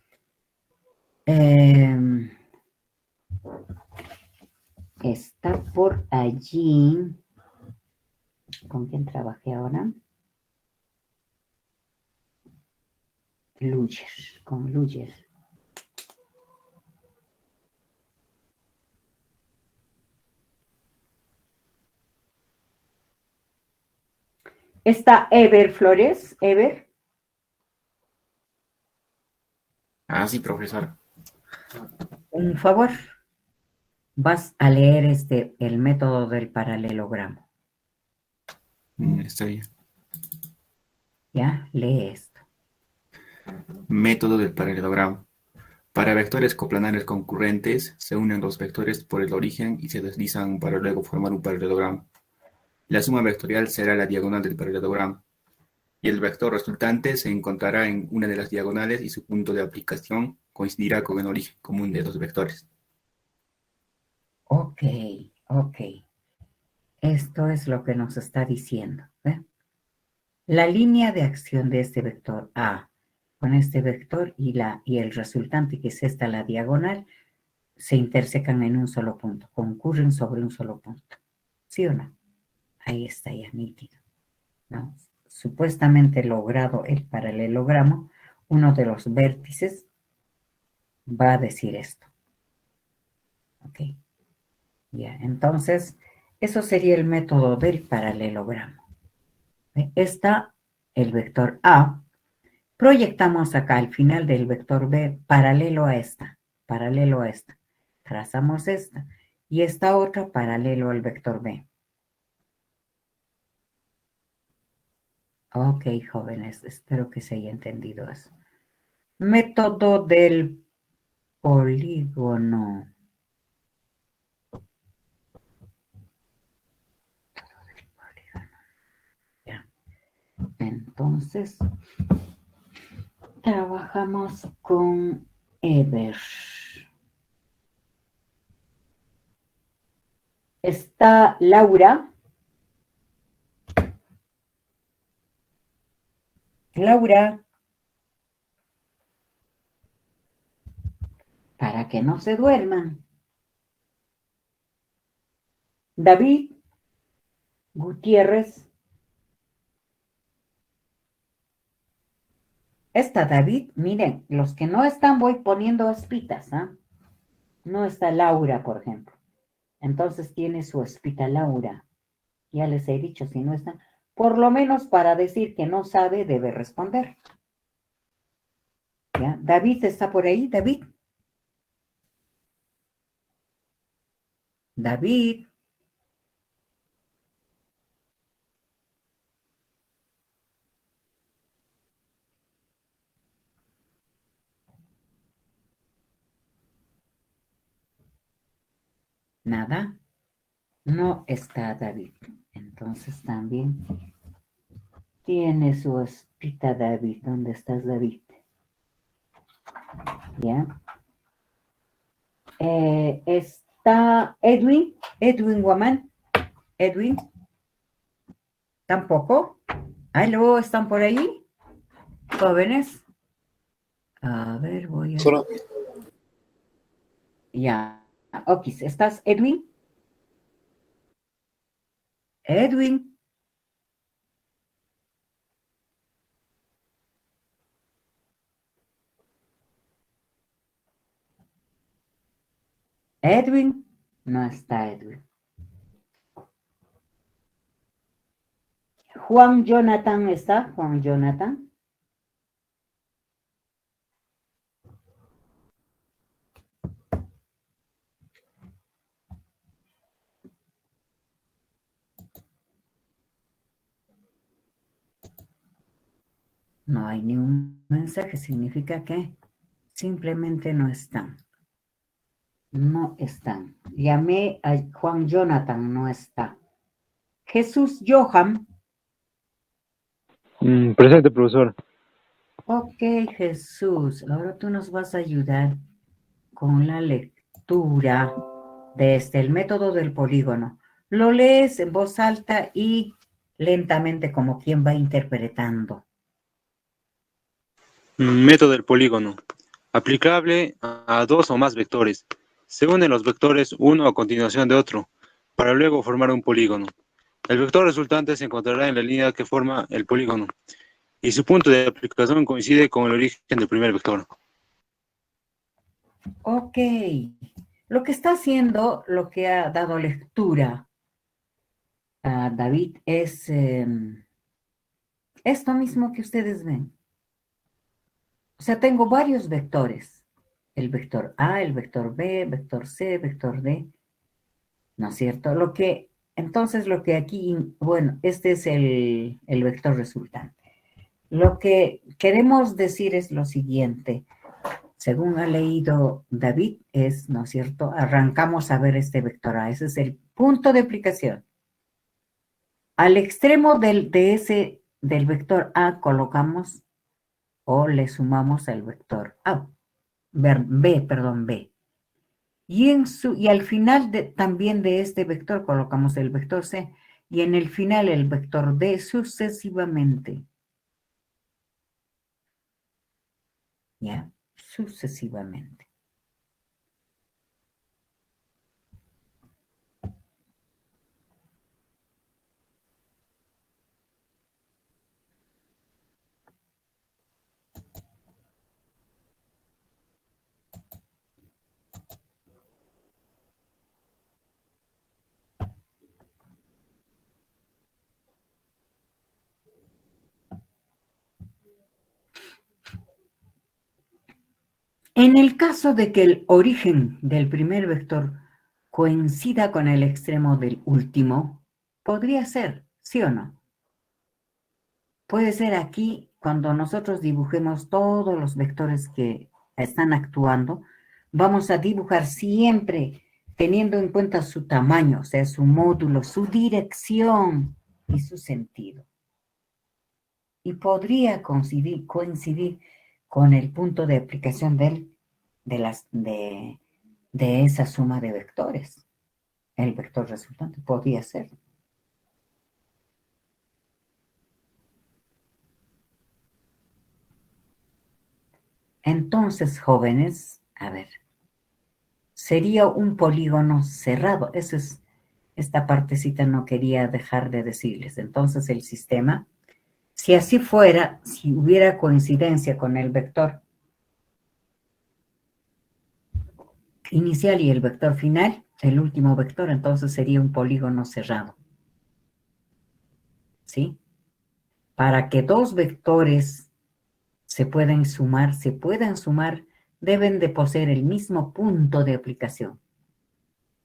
Está por allí. ¿Con quién trabajé ahora? Luyer, con Luyer. Está Ever Flores. Ever. Ah, sí, profesor. Un favor. Vas a leer el método del paralelogramo. Está bien. ¿Ya? Lee esto. Método del paralelogramo. Para vectores coplanares concurrentes, se unen los vectores por el origen y se deslizan para luego formar un paralelogramo. La suma vectorial será la diagonal del paralelogramo, y el vector resultante se encontrará en una de las diagonales y su punto de aplicación coincidirá con el origen común de los vectores. Ok. Esto es lo que nos está diciendo. ¿Ve? La línea de acción de este vector A con este vector y el resultante, que es esta, la diagonal, se intersecan en un solo punto, concurren sobre un solo punto. ¿Sí o no? Ahí está ya nítido, ¿no? Supuestamente logrado el paralelogramo, uno de los vértices va a decir esto. ¿Ok? Ya, entonces, eso sería el método del paralelogramo. Está el vector A. Proyectamos acá al final del vector B paralelo a esta. Trazamos esta. Y esta otra paralelo al vector B. Ok, jóvenes, espero que se haya entendido eso. Método del polígono. Ya. Entonces, trabajamos con Eber. Está Laura. Laura, para que no se duerman. David Gutiérrez. Está David, miren, los que no están voy poniendo espitas, ¿ah? No está Laura, por ejemplo. Entonces tiene su espita Laura. Ya les he dicho, si no está, por lo menos para decir que no sabe, debe responder. ¿Ya? David está por ahí, David. David. Nada. No está David. Entonces también tiene su espita David. ¿Dónde estás, David? ¿Ya? Está Edwin. Edwin Guamán. Edwin. Tampoco. ¿Aló? ¿Están por ahí? Jóvenes. A ver, voy a... Solo, Ya. Ok, ¿estás, Edwin? Edwin. Edwin. No está Edwin. Juan Jonathan está. Juan Jonathan. No hay ni un mensaje. Significa que simplemente no están. No están. Llamé a Juan Jonathan. No está. Jesús Johan. presente, profesor. Ok, Jesús. Ahora tú nos vas a ayudar con la lectura de el método del polígono. Lo lees en voz alta y lentamente, como quien va interpretando. Método del polígono. Aplicable a dos o más vectores. Se unen los vectores uno a continuación de otro, para luego formar un polígono. El vector resultante se encontrará en la línea que forma el polígono, y su punto de aplicación coincide con el origen del primer vector. Ok. Lo que está haciendo, lo que ha dado lectura a David es esto mismo que ustedes ven. O sea, tengo varios vectores. El vector A, el vector B, vector C, vector D. ¿no es cierto? Entonces lo que aquí, bueno, este es el vector resultante. Lo que queremos decir es lo siguiente. Según ha leído David, ¿no es cierto? Arrancamos a ver este vector A. Ese es el punto de aplicación. Al extremo del vector A colocamos o le sumamos al vector A, B. Y al final también de este vector colocamos el vector C y en el final el vector D sucesivamente. ¿Ya? Sucesivamente. En el caso de que el origen del primer vector coincida con el extremo del último, podría ser, ¿sí o no? Puede ser aquí cuando nosotros dibujemos todos los vectores que están actuando, vamos a dibujar siempre teniendo en cuenta su tamaño, o sea, su módulo, su dirección y su sentido. Y podría coincidir con el punto de aplicación de esa suma de vectores. El vector resultante podría ser. Entonces, jóvenes, a ver, sería un polígono cerrado. Esta partecita no quería dejar de decirles. Entonces, el sistema, si así fuera, si hubiera coincidencia con el vector inicial y el vector final, el último vector, entonces sería un polígono cerrado. ¿Sí? Para que dos vectores se puedan sumar, deben de poseer el mismo punto de aplicación.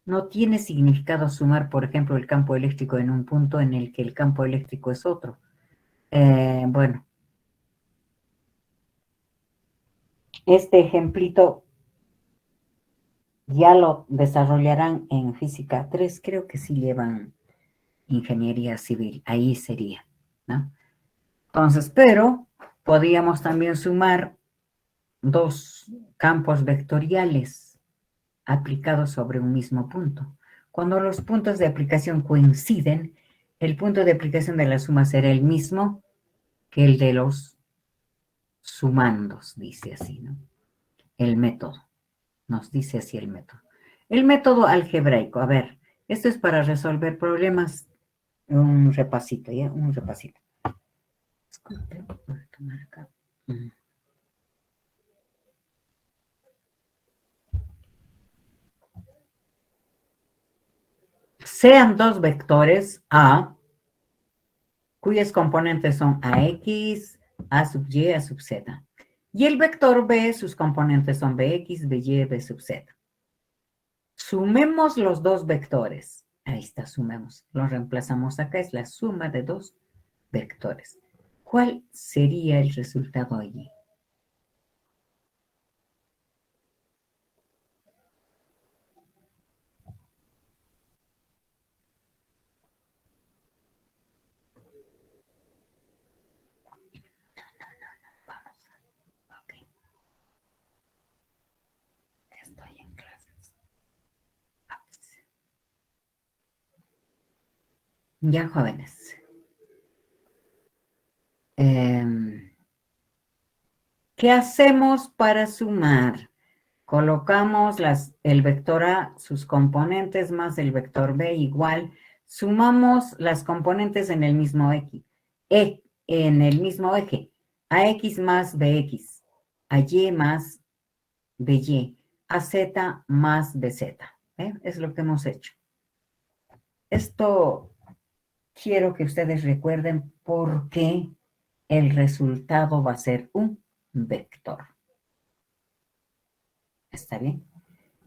No tiene significado sumar, por ejemplo, el campo eléctrico en un punto en el que el campo eléctrico es otro. Bueno, este ejemplito ya lo desarrollarán en física 3, creo que sí llevan ingeniería civil, ahí sería, ¿no? Entonces, pero podríamos también sumar dos campos vectoriales aplicados sobre un mismo punto. Cuando los puntos de aplicación coinciden, el punto de aplicación de la suma será el mismo que el de los sumandos, dice así, ¿no? El método, nos dice así el método. El método algebraico, a ver, esto es para resolver problemas, un repasito, ¿ya? Un repasito. Disculpe, voy a tomar acá. Sean dos vectores A, cuyas componentes son AX, A sub Y, A sub Z. Y el vector B, sus componentes son BX, BY, B sub Z. Sumemos los dos vectores. Ahí está, sumemos. Lo reemplazamos acá, es la suma de dos vectores. ¿Cuál sería el resultado allí? Ok. Estoy en clases. Ya, jóvenes. ¿Qué hacemos para sumar? Colocamos el vector A, sus componentes, más el vector B igual. Sumamos las componentes en el mismo eje. En el mismo eje. AX más BX. AY más BY. AZ más BZ. Es lo que hemos hecho. Esto quiero que ustedes recuerden por qué el resultado va a ser un vector. ¿Está bien?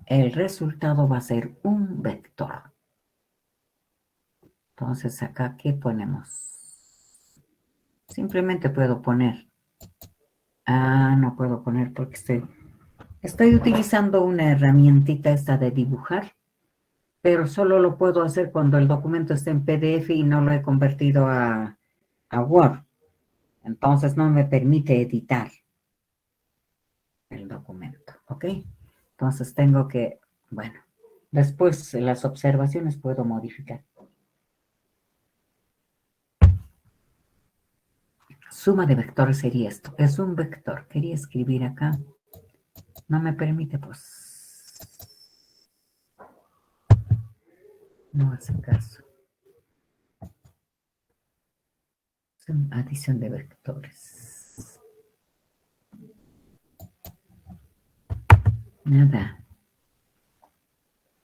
El resultado va a ser un vector. Entonces acá, ¿qué ponemos? Simplemente puedo poner. No puedo poner porque estoy utilizando una herramientita esta de dibujar, pero solo lo puedo hacer cuando el documento está en PDF y no lo he convertido a Word. Entonces no me permite editar el documento, ¿ok? Entonces tengo que, bueno, después las observaciones puedo modificar. Suma de vectores sería esto. Es un vector. Quería escribir acá. No me permite, pues. No hace caso. Es una adición de vectores. Nada.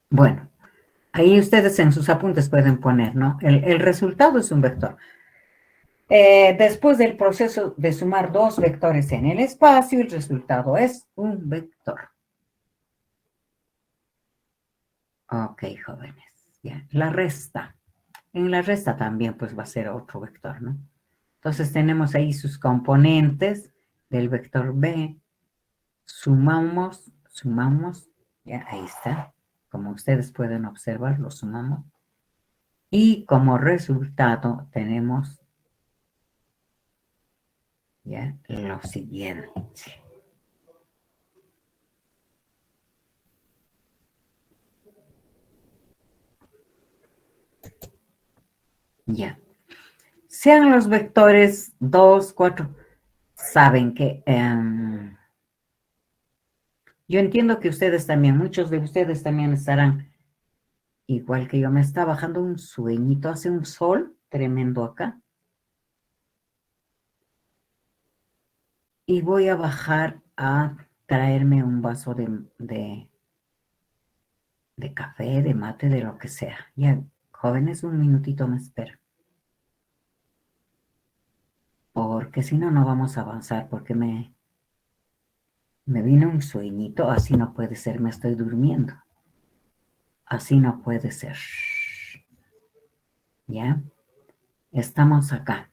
Bueno, ahí ustedes en sus apuntes pueden poner, ¿no? El resultado es un vector. Después del proceso de sumar dos vectores en el espacio, el resultado es un vector. Ok, jóvenes. Ya. La resta. En la resta también pues va a ser otro vector, ¿no? Entonces tenemos ahí sus componentes del vector B. Sumamos, ya ahí está. Como ustedes pueden observar, lo sumamos. Y como resultado tenemos ya lo siguiente. Ya. Sean los vectores 2, 4. Saben que yo entiendo que ustedes también, muchos de ustedes también estarán igual que yo. Me está bajando un sueñito, hace un sol tremendo acá. Y voy a bajar a traerme un vaso de café, de mate, de lo que sea. Ya, jóvenes, un minutito me espera. Porque si no, no vamos a avanzar, porque me vino un sueñito. Así no puede ser, me estoy durmiendo. Así no puede ser. ¿Ya? Estamos acá.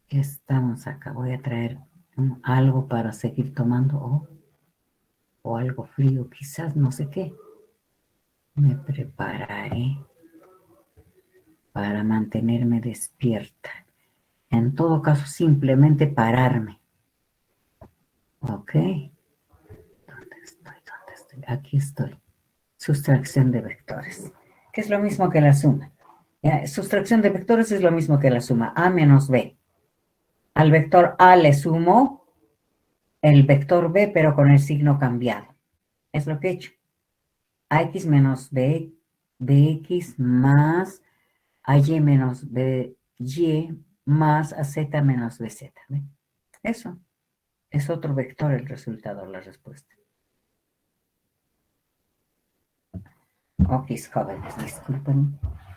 Estamos acá. Voy a traer algo para seguir tomando o algo frío, quizás, no sé qué. Me prepararé para mantenerme despierta. En todo caso, simplemente pararme. ¿Ok? ¿Dónde estoy? ¿Dónde estoy? Aquí estoy. Sustracción de vectores, que es lo mismo que la suma. ¿Ya? Sustracción de vectores es lo mismo que la suma. A menos B. Al vector A le sumo el vector B, pero con el signo cambiado. Es lo que he hecho. AX menos B, BX más AY menos BY más AZ menos BZ. ¿Ve? Eso. Es otro vector el resultado, la respuesta. Ok, jóvenes,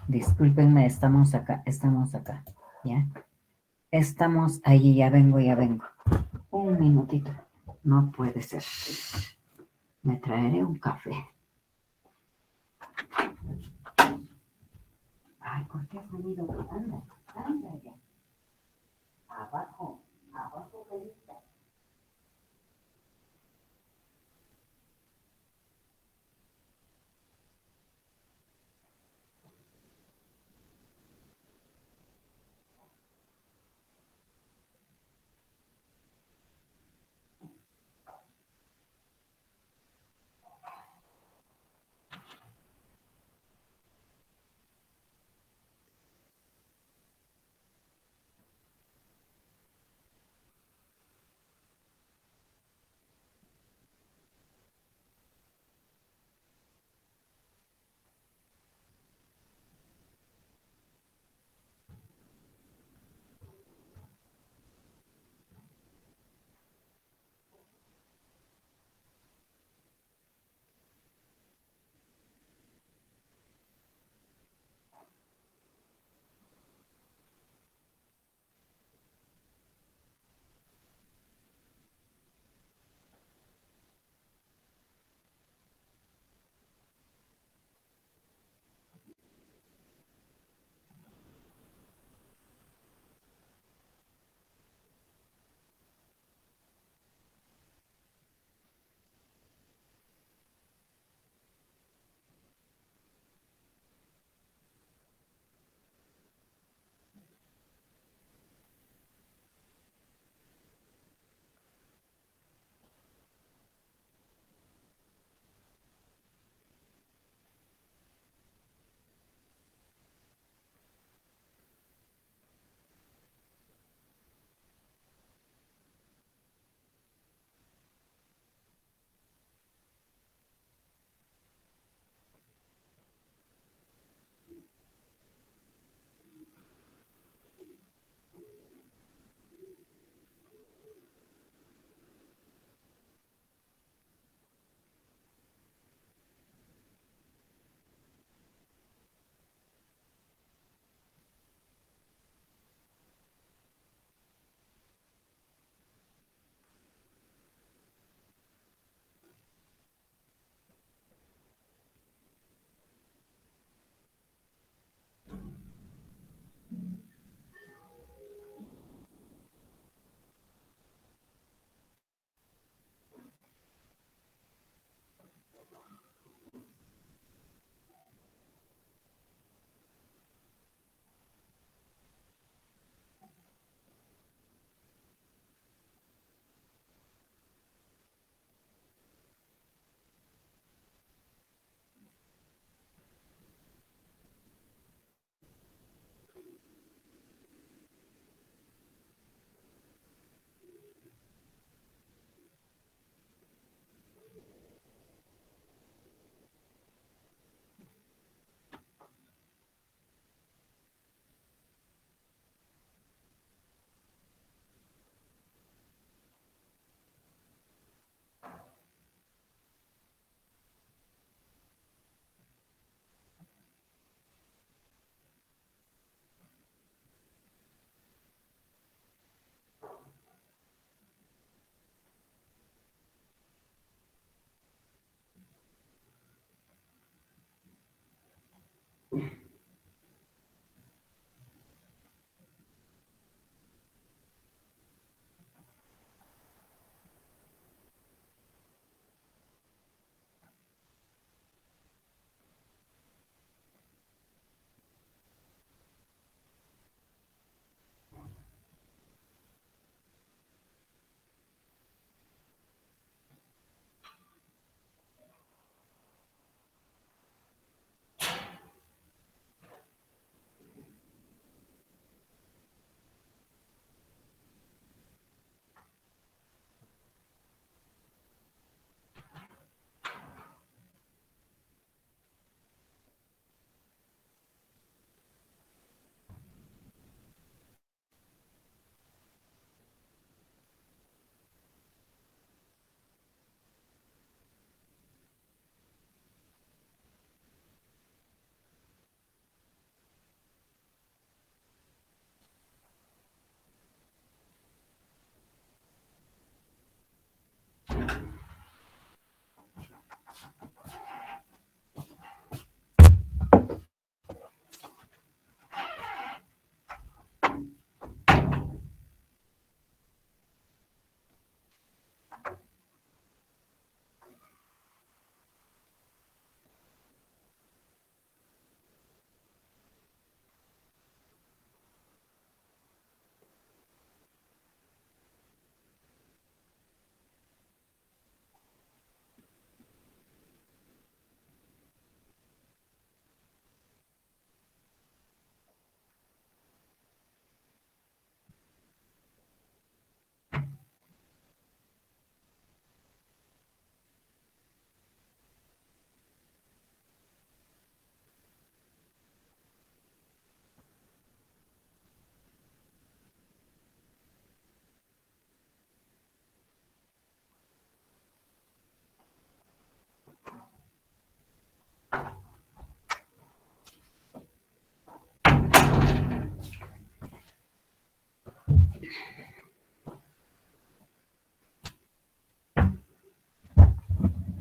discúlpenme, estamos acá, ¿ya? Estamos allí, ya vengo. Un minutito, no puede ser. Me traeré un café. Ay, ¿por qué has venido? Anda ya. Abajo, Felita.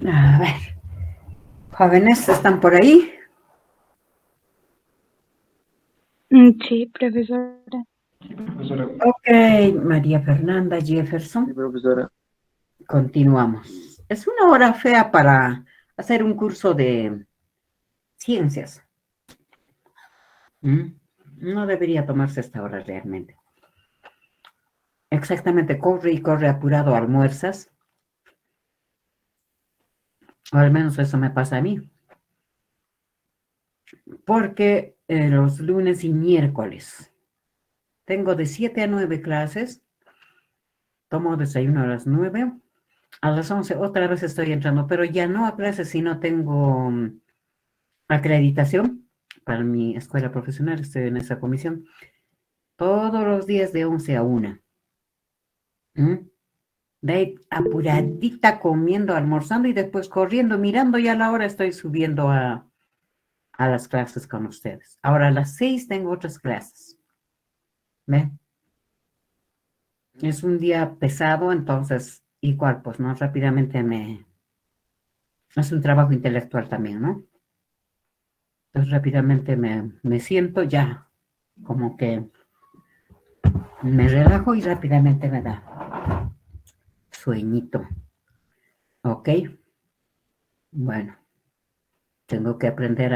A ver, jóvenes, ¿están por ahí? Sí, profesora. Profesora, Ok, María Fernanda Jefferson. Profesora. Continuamos. Es una hora fea para hacer un curso de ciencias. No debería tomarse esta hora realmente. Exactamente, corre y corre apurado, almuerzas. O al menos eso me pasa a mí. Porque los lunes y miércoles tengo de 7 a 9 clases. Tomo desayuno a las 9. A las 11 otra vez estoy entrando, pero ya no a clases, sino tengo acreditación para mi escuela profesional. Estoy en esa comisión. Todos los días de 11 a 1. De ahí apuradita comiendo, almorzando y después corriendo, mirando, y a la hora estoy subiendo a las clases con ustedes. Ahora a las 6 tengo otras clases. ¿Ve? Es un día pesado, entonces igual, pues no rápidamente es un trabajo intelectual también, ¿no? Entonces rápidamente me siento ya, como que me relajo y rápidamente me da sueñito. ¿Ok? Bueno, tengo que aprender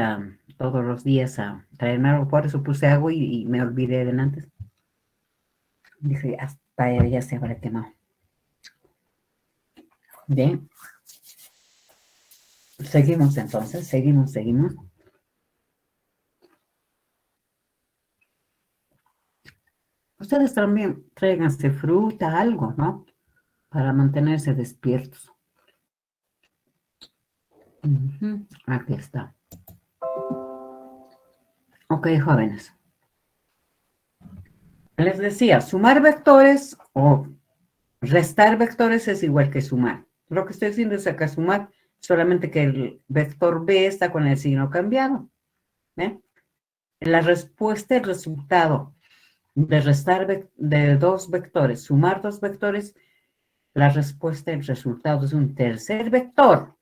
todos los días a traerme algo, por eso puse agua y me olvidé de antes. Dije, hasta ya se habrá quemado. Bien. Seguimos entonces, seguimos. Ustedes también tráiganse fruta, algo, ¿no? Para mantenerse despiertos. Aquí está. Ok, jóvenes. Les decía, sumar vectores o restar vectores es igual que sumar. Lo que estoy haciendo es acá sumar, solamente que el vector B está con el signo cambiado. La respuesta, el resultado de restar de dos vectores, sumar dos vectores, la respuesta, el resultado es un tercer vector.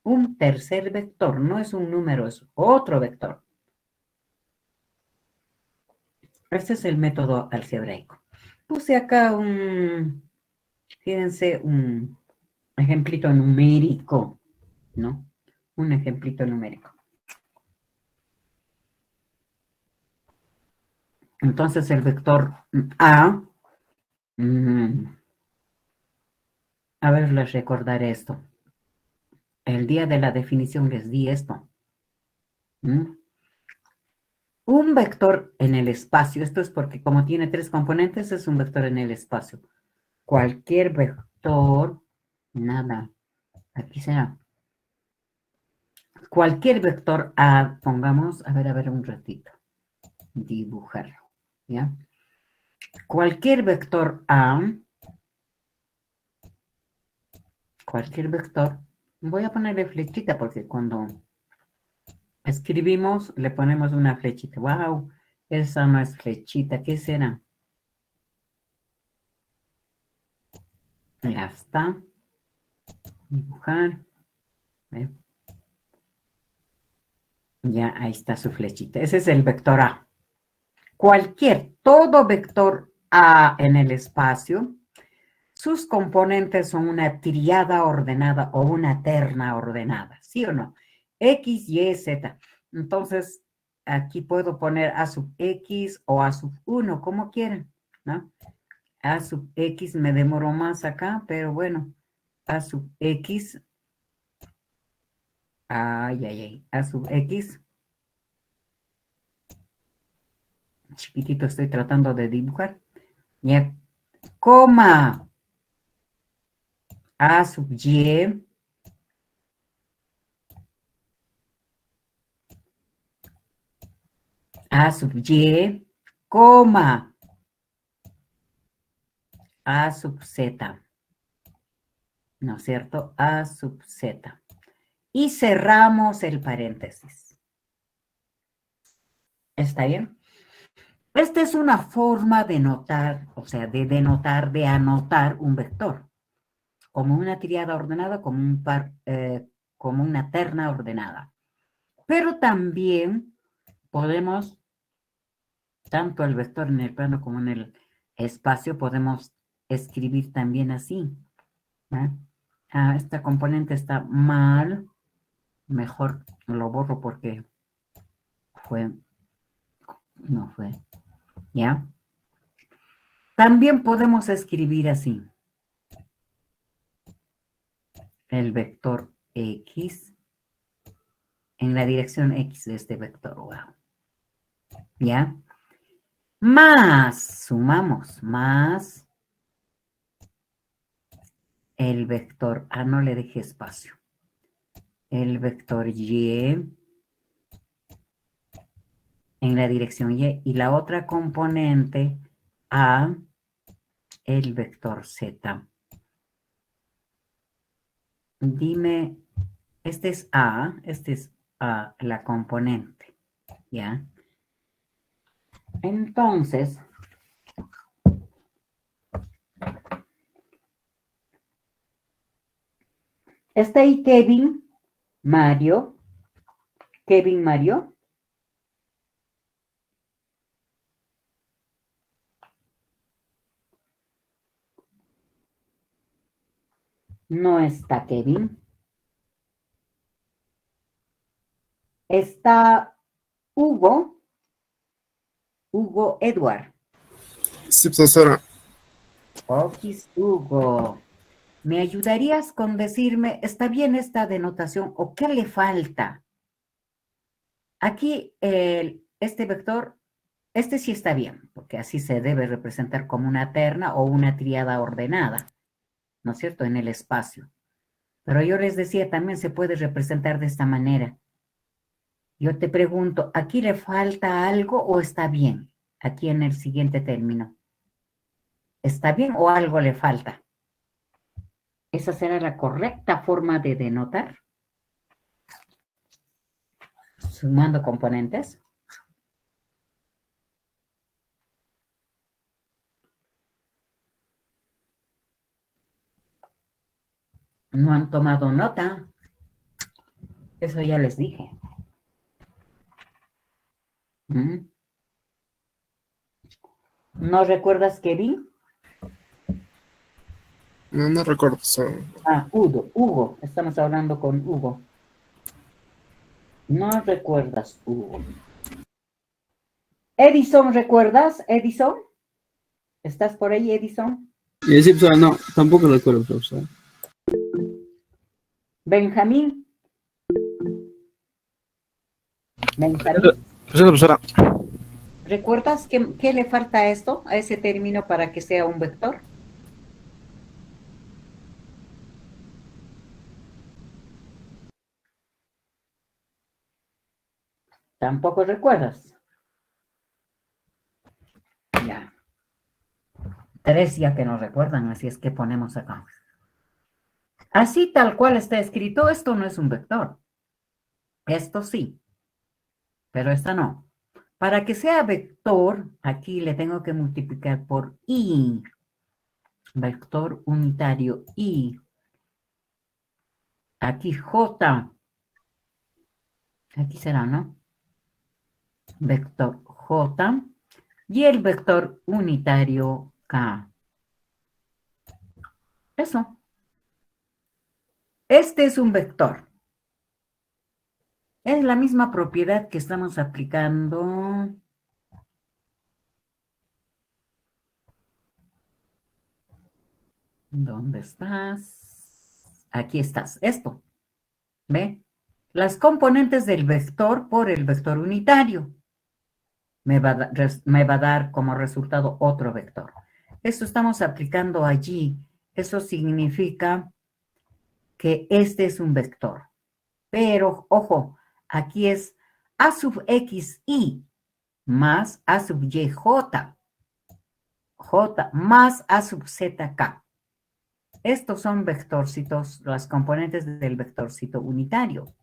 Un tercer vector, no es un número, es otro vector. Este es el método algebraico. Puse acá fíjense, un ejemplito numérico, ¿no? Un ejemplito numérico. Entonces el vector A, a ver, les recordaré esto. El día de la definición les di esto. Un vector en el espacio, esto es porque como tiene tres componentes, es un vector en el espacio. Cualquier vector, nada, aquí será. Cualquier vector A, pongamos, a ver un ratito, dibujarlo, ¿ya? Cualquier vector A, cualquier vector, voy a ponerle flechita porque cuando escribimos le ponemos una flechita. ¡Wow! Esa no es flechita, ¿qué será? Ya está. Dibujar. Ya, ahí está su flechita. Ese es el vector A. Todo vector A en el espacio, sus componentes son una triada ordenada o una terna ordenada, ¿sí o no? X, Y, Z. Entonces, aquí puedo poner A sub X o A sub 1, como quieran, ¿no? A sub X me demoro más acá, pero bueno, A sub X, A sub X, chiquitito estoy tratando de dibujar, ya, coma, A sub Y, A sub Y, coma, A sub Z, ¿no es cierto? A sub Z. Y cerramos el paréntesis. ¿Está bien? Esta es una forma de notar, o sea, de anotar un vector. como una tríada ordenada, como un par, como una terna ordenada. Pero también podemos, tanto el vector en el plano como en el espacio, podemos escribir también así. Esta componente está mal. Mejor lo borro porque no fue. ¿Ya? También podemos escribir así. El vector X en la dirección X de este vector. Wow. ¿Ya? Más, sumamos, más el vector, no le dejé espacio. El vector Y en la dirección Y y la otra componente A, el vector Z. Dime, este es A, la componente, ¿ya? Entonces, está ahí Kevin, Mario. No está Kevin. Está Hugo Edward. Sí, profesora. Okis, Hugo. ¿Me ayudarías con decirme, está bien esta denotación o qué le falta? Aquí este vector, este sí está bien, porque así se debe representar como una terna o una tríada ordenada, ¿no es cierto? En el espacio. Pero yo les decía, también se puede representar de esta manera. Yo te pregunto, ¿aquí le falta algo o está bien? Aquí en el siguiente término. ¿Está bien o algo le falta? ¿Esa será la correcta forma de denotar? Sumando componentes. No han tomado nota. Eso ya les dije. ¿No recuerdas qué vi? No recuerdo, profesora. Hugo. Estamos hablando con Hugo. No recuerdas, Hugo. Edison, ¿recuerdas, Edison? ¿Estás por ahí, Edison? Sí, profesora, no, tampoco recuerdo, profesora. Benjamín. Profesora. ¿Recuerdas qué le falta a esto, a ese término para que sea un vector? ¿Tampoco recuerdas? Ya. 3 ya que nos recuerdan, así es que ponemos acá. Así tal cual está escrito, esto no es un vector. Esto sí, pero esta no. Para que sea vector, aquí le tengo que multiplicar por i. Vector unitario i. Aquí j. Aquí será, ¿no? Vector j. Y el vector unitario k. Eso. Este es un vector. Es la misma propiedad que estamos aplicando. ¿Dónde estás? Aquí estás. Esto. ¿Ve? Las componentes del vector por el vector unitario. Me va a dar como resultado otro vector. Esto estamos aplicando allí. Eso significa que este es un vector. Pero, ojo, aquí es a sub x i más a sub y j más a sub z k. Estos son vectorcitos, las componentes del vectorcito unitario.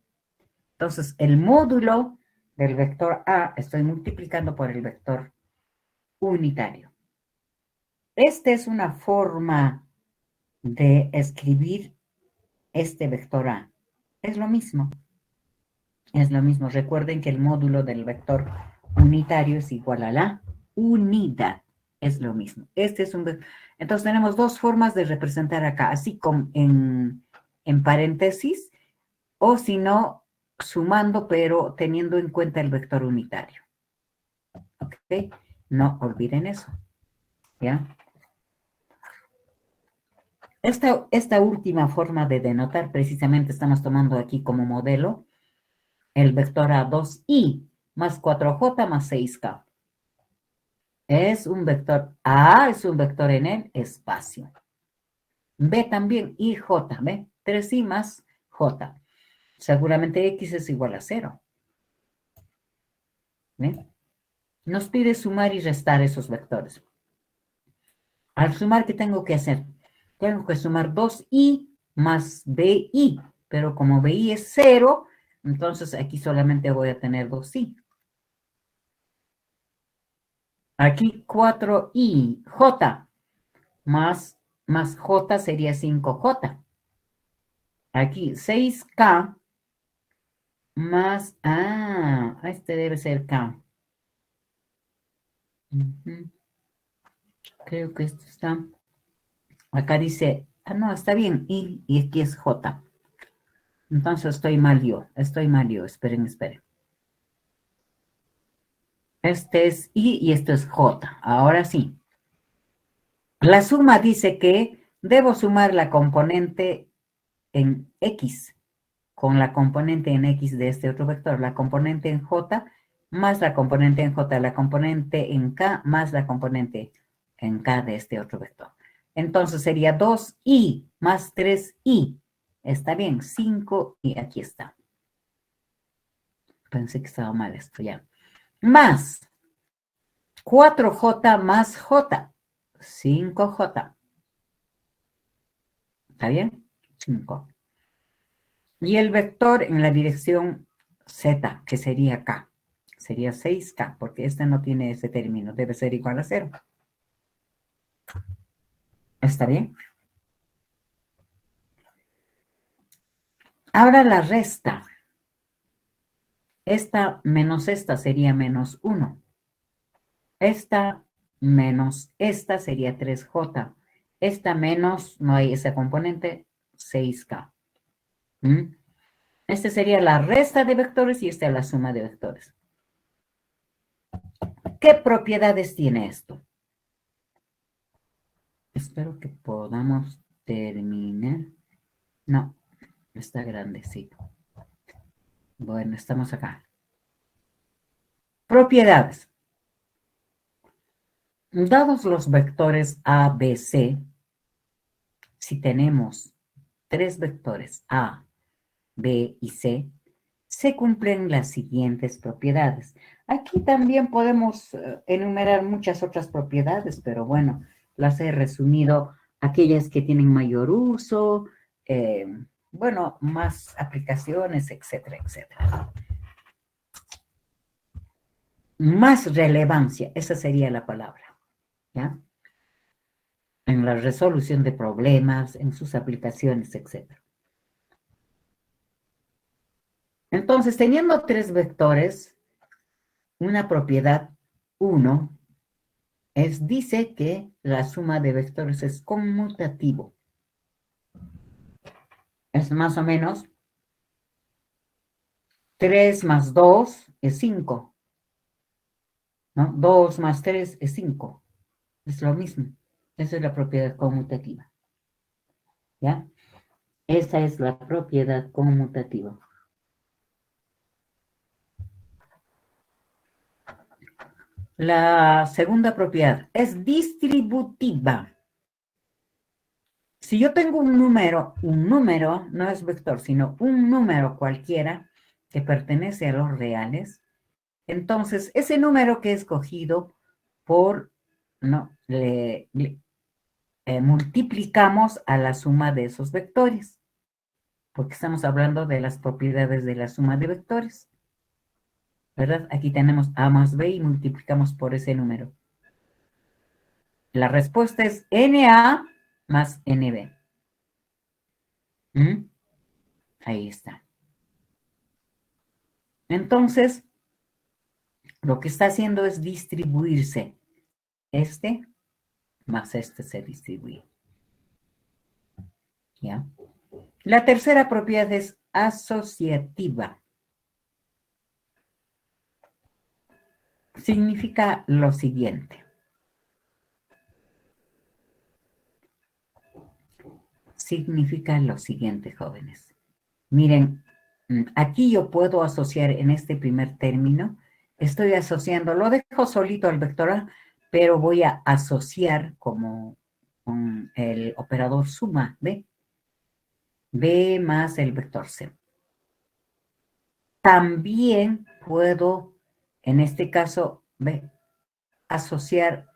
Entonces, el módulo del vector A estoy multiplicando por el vector unitario. Esta es una forma de escribir este vector A. Es lo mismo. Es lo mismo. Recuerden que el módulo del vector unitario es igual a la unidad. Es lo mismo. Este es un vector. Entonces tenemos dos formas de representar acá, así como en paréntesis, o si no, sumando, pero teniendo en cuenta el vector unitario. ¿Ok? No olviden eso. ¿Ya? Esta última forma de denotar, precisamente estamos tomando aquí como modelo el vector A2i más 4j más 6k. Es un vector A, es un vector en el espacio. B también, y J, ¿ve? 3i más J. Seguramente X es igual a 0. ¿Ve? Nos pide sumar y restar esos vectores. Al sumar, ¿qué tengo que hacer? Tengo que sumar 2i más bi, pero como bi es 0, entonces aquí solamente voy a tener 2i. Aquí 4i, j, más j sería 5j. Aquí 6k más, este debe ser k. Creo que esto está, acá dice, no, está bien, y aquí es j. Entonces estoy mal yo, esperen. Este es i y esto es j. Ahora sí. La suma dice que debo sumar la componente en x con la componente en x de este otro vector, la componente en j más la componente en j, la componente en k más la componente en k de este otro vector. Entonces sería 2i más 3i. Está bien, 5i, aquí está. Pensé que estaba mal esto ya. Más 4j más j, 5j. ¿Está bien? 5. Y el vector en la dirección z, que sería k. Sería 6k, porque este no tiene ese término. Debe ser igual a 0. ¿Está bien? Ahora la resta. Esta menos esta sería menos 1. Esta menos esta sería 3j. Esta menos, no hay ese componente, 6k. Esta sería la resta de vectores y esta es la suma de vectores. ¿Qué propiedades tiene esto? Espero que podamos terminar. No, está grandecito. Bueno, estamos acá. Propiedades. Dados los vectores A, B, C, si tenemos 3 vectores A, B y C, se cumplen las siguientes propiedades. Aquí también podemos enumerar muchas otras propiedades, pero bueno, las he resumido, aquellas que tienen mayor uso, bueno, más aplicaciones, etcétera, etcétera. Más relevancia, esa sería la palabra, ¿ya? En la resolución de problemas, en sus aplicaciones, etcétera. Entonces, teniendo 3 vectores, una propiedad 1 dice que la suma de vectores es conmutativo. Es más o menos 3 más 2 es 5. ¿No? 2 más 3 es 5. Es lo mismo. Esa es la propiedad conmutativa. ¿Ya? Esa es la propiedad conmutativa. La segunda propiedad es distributiva. Si yo tengo un número no es vector, sino un número cualquiera que pertenece a los reales, entonces ese número que he escogido multiplicamos a la suma de esos vectores, porque estamos hablando de las propiedades de la suma de vectores, ¿verdad? Aquí tenemos A más B y multiplicamos por ese número. La respuesta es NA más NB. ¿Mm? Ahí está. Entonces, lo que está haciendo es distribuirse. Este más este se distribuye. ¿Ya? La tercera propiedad es asociativa. Significa lo siguiente. Significa lo siguiente, jóvenes. Miren, aquí yo puedo asociar en este primer término, estoy asociando, lo dejo solito al vector A, pero voy a asociar como con el operador suma, ¿ve? B más el vector C. También puedo, en este caso, ¿ve? Asociar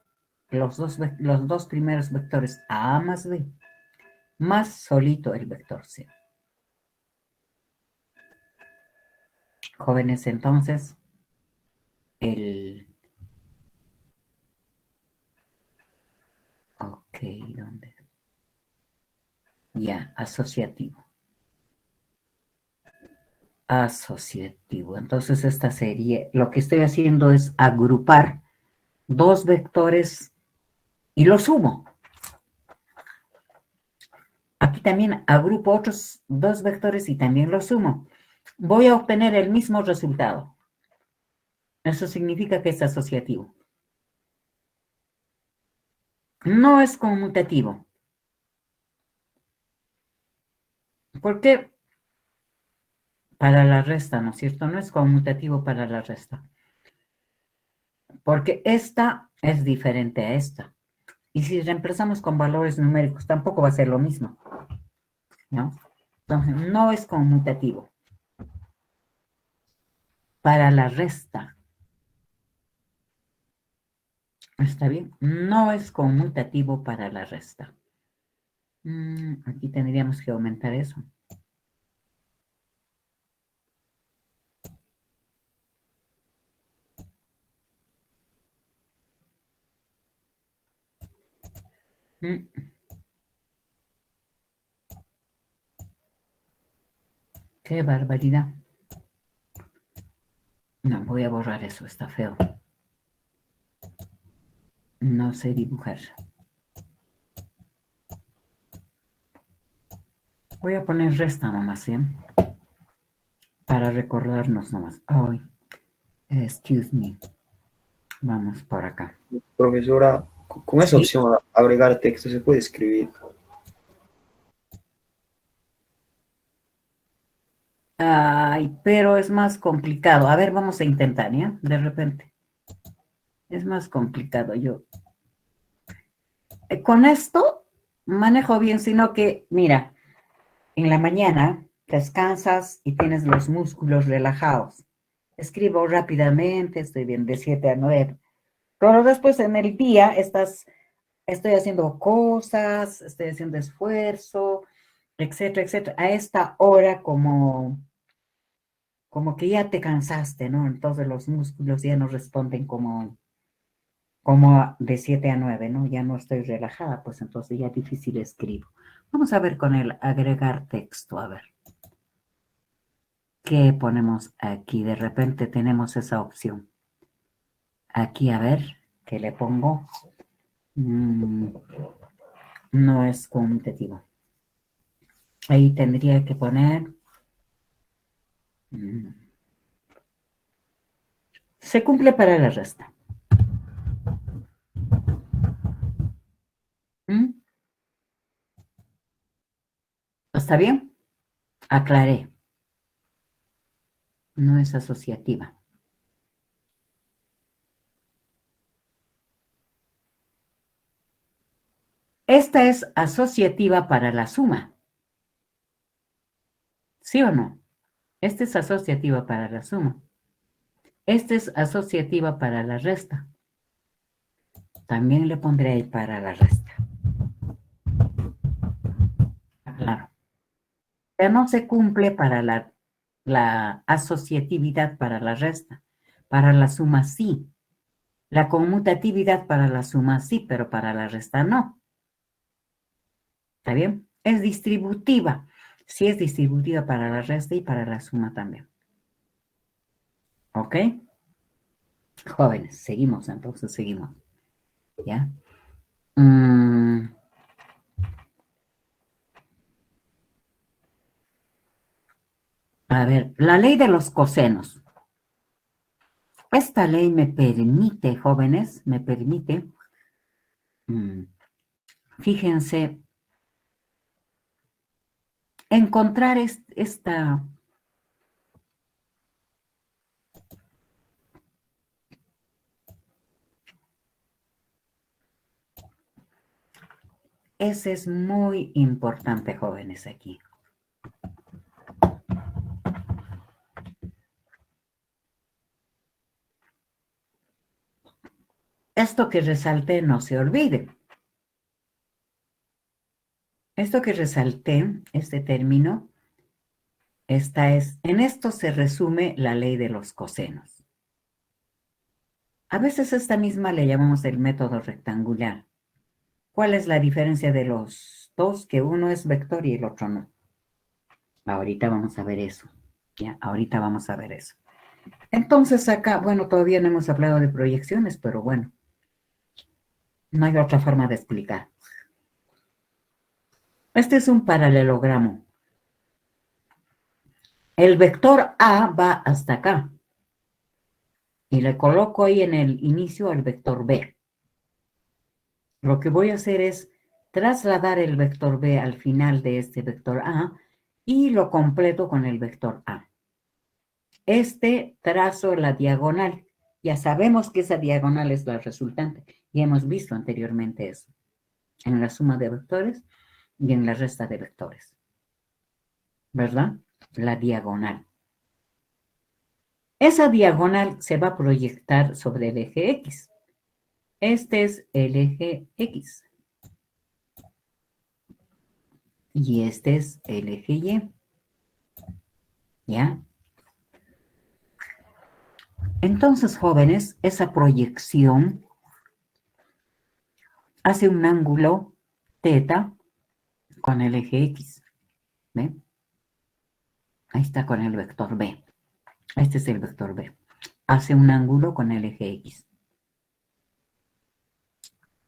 los dos primeros vectores A más B, más solito el vector C. Jóvenes, entonces, ok, ¿dónde? Ya, asociativo. Asociativo. Entonces, esta serie, lo que estoy haciendo es agrupar dos vectores y los sumo. Aquí también agrupo otros dos vectores y también los sumo. Voy a obtener el mismo resultado. Eso significa que es asociativo. No es conmutativo. ¿Por qué? Para la resta, ¿no es cierto? No es conmutativo para la resta. Porque esta es diferente a esta. Y si reemplazamos con valores numéricos, tampoco va a ser lo mismo, ¿no? Entonces, no es conmutativo. Para la resta. ¿Está bien? No es conmutativo para la resta. Aquí tendríamos que aumentar eso. Mm. ¡Qué barbaridad! No, voy a borrar eso, está feo. No sé dibujar. Voy a poner resta nomás, ¿sí? Para recordarnos nomás. Ay, excuse me. Vamos por acá. Profesora, con esa Sí. opción agregar texto se puede escribir. Ay, pero es más complicado. A ver, vamos a intentar, ¿ya? De repente. Es más complicado. Yo con esto manejo bien, sino que, mira, en la mañana descansas y tienes los músculos relajados. Escribo rápidamente, estoy bien de 7 a 9. Pero después en el día estoy haciendo cosas, estoy haciendo esfuerzo, etcétera, etcétera. A esta hora como que ya te cansaste, ¿no? Entonces los músculos ya no responden como de 7 a 9, ¿no? Ya no estoy relajada, pues entonces ya difícil escribo. Vamos a ver con el agregar texto, a ver. ¿Qué ponemos aquí? De repente tenemos esa opción. Aquí, a ver, ¿qué le pongo? No es conmutativo. Ahí tendría que poner... se cumple para la resta. ¿Está bien? Aclaré. No es asociativa. Esta es asociativa para la suma. ¿Sí o no? Esta es asociativa para la suma. Esta es asociativa para la resta. También le pondré ahí para la resta. Claro. Pero no se cumple para la asociatividad para la resta. Para la suma sí. La conmutatividad para la suma sí, pero para la resta no. ¿Está bien? Es distributiva. Si es distributiva para la resta y para la suma también. ¿Ok? Jóvenes, seguimos, entonces seguimos. ¿Ya? A ver, la ley de los cosenos. Esta ley me permite, jóvenes, me permite, fíjense, encontrar esta... Ese es muy importante, jóvenes, aquí. Esto que resalté no se olvide. Esto que resalté, este término, en esto se resume la ley de los cosenos. A veces esta misma le llamamos el método rectangular. ¿Cuál es la diferencia de los dos? Que uno es vector y el otro no. Ahorita vamos a ver eso. Ya, ahorita vamos a ver eso. Entonces acá, bueno, todavía no hemos hablado de proyecciones, pero bueno, no hay otra forma de explicar. Este es un paralelogramo. El vector A va hasta acá. Y le coloco ahí en el inicio al vector B. Lo que voy a hacer es trasladar el vector B al final de este vector A y lo completo con el vector A. Trazo la diagonal. Ya sabemos que esa diagonal es la resultante. Ya hemos visto anteriormente eso. En la suma de vectores y en la resta de vectores. ¿Verdad? La diagonal. Esa diagonal se va a proyectar sobre el eje X. Este es el eje X. Y este es el eje Y. ¿Ya? Entonces, jóvenes, esa proyección hace un ángulo θ con el eje X. ¿Ven? Ahí está con el vector B. Este es el vector B. Hace un ángulo con el eje X.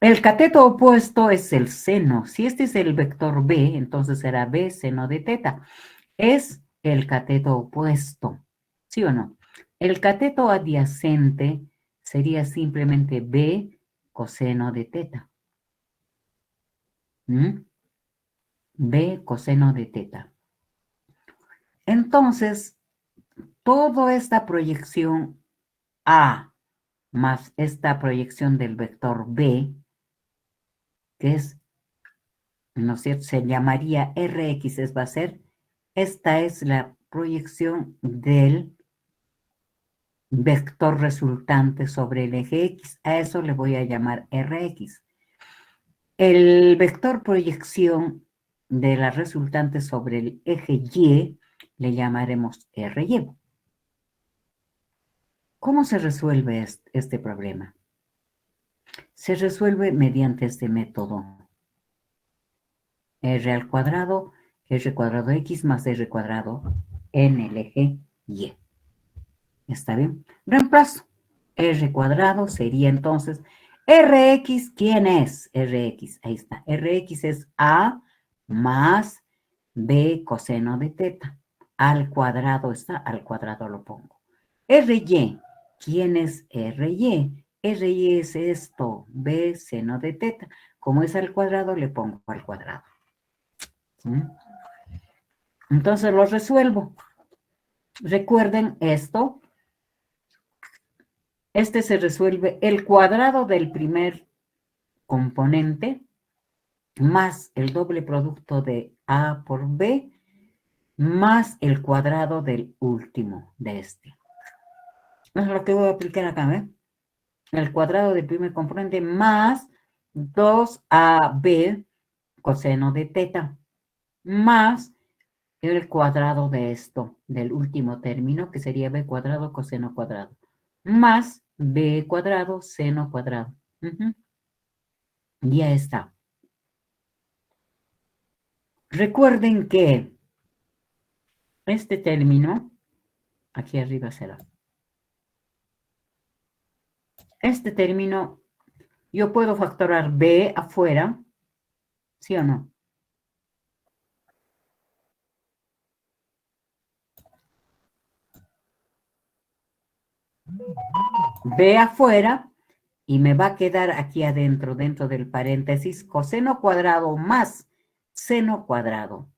El cateto opuesto es el seno. Si este es el vector B, entonces será B seno de θ. Es el cateto opuesto. ¿Sí o no? El cateto adyacente sería simplemente B coseno de θ. B coseno de θ. Entonces, toda esta proyección A más esta proyección del vector B, que es, ¿no es cierto? Se llamaría Rx, va a ser, esta es la proyección del vector resultante sobre el eje X. A eso le voy a llamar Rx. El vector proyección de la resultante sobre el eje Y le llamaremos Ry. ¿Cómo se resuelve este problema? Se resuelve mediante este método. R al cuadrado, R cuadrado X más R cuadrado en el eje Y. ¿Está bien? Reemplazo. R cuadrado sería entonces Rx. ¿Quién es Rx? Ahí está. Rx es A más B coseno de θ. Al cuadrado está, al cuadrado lo pongo. Ry. ¿Quién es Ry? Ry es esto, B seno de θ. Como es al cuadrado, le pongo al cuadrado. ¿Sí? Entonces lo resuelvo. Recuerden esto. Este se resuelve el cuadrado del primer componente más el doble producto de A por B más el cuadrado del último de este. Eso es lo que voy a aplicar acá, ¿ves? El cuadrado del primer componente más 2AB coseno de θ más el cuadrado de esto, del último término, que sería B cuadrado coseno cuadrado, más B cuadrado seno cuadrado. Ya está. Recuerden que Este término, aquí arriba será. Este término, yo puedo factorar b afuera, ¿sí o no? B afuera y me va a quedar aquí adentro, dentro del paréntesis, coseno cuadrado más seno cuadrado.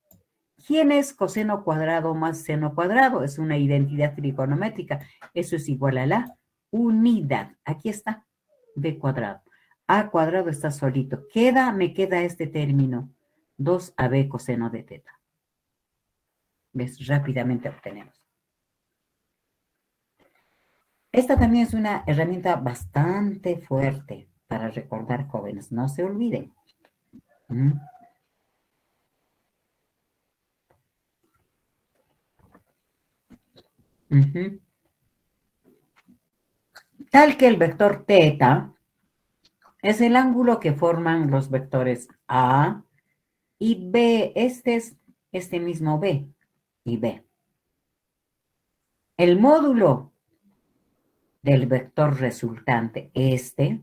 ¿Quién es coseno cuadrado más seno cuadrado? Es una identidad trigonométrica. Eso es igual a la unidad. Aquí está, b cuadrado. A cuadrado está solito. Me queda este término, 2ab coseno de teta. ¿Ves? Rápidamente obtenemos. Esta también es una herramienta bastante fuerte para recordar, jóvenes. No se olviden. Tal que el vector teta es el ángulo que forman los vectores A y B. Este es este mismo B y B. El módulo del vector resultante, este,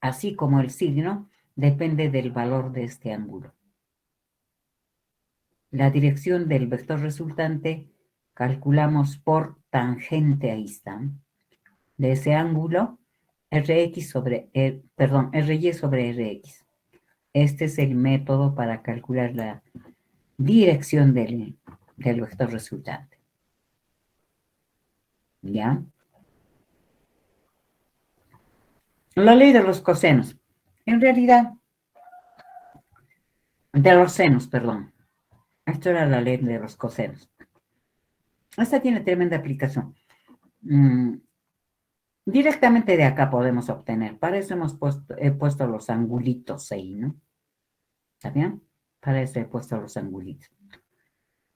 así como el signo, depende del valor de este ángulo. La dirección del vector resultante calculamos por tangente, ahí está, de ese ángulo, Rx sobre, Ry sobre Rx. Este es el método para calcular la dirección del vector resultante. ¿Ya? La ley de los cosenos. En realidad, de los senos, perdón. Esto era la ley de los cosenos. Esta tiene tremenda aplicación. Directamente de acá podemos obtener. Para eso he puesto los angulitos ahí, ¿no? ¿Está bien? Para eso he puesto los angulitos.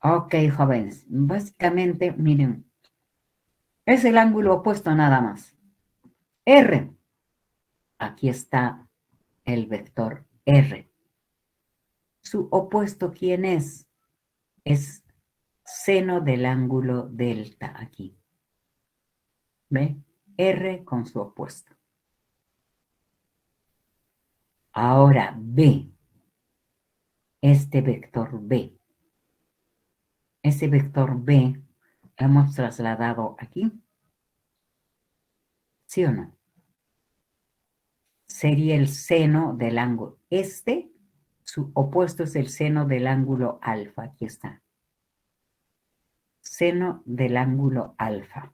Ok, jóvenes. Básicamente, miren, es el ángulo opuesto nada más. R. Aquí está el vector R. Su opuesto, ¿quién es? Es seno del ángulo delta aquí. ¿Ve? R con su opuesto. Ahora B. Este vector B. Ese vector B lo hemos trasladado aquí. ¿Sí o no? Sería el seno del ángulo. Su opuesto es el seno del ángulo alfa. Aquí está. Seno del ángulo alfa.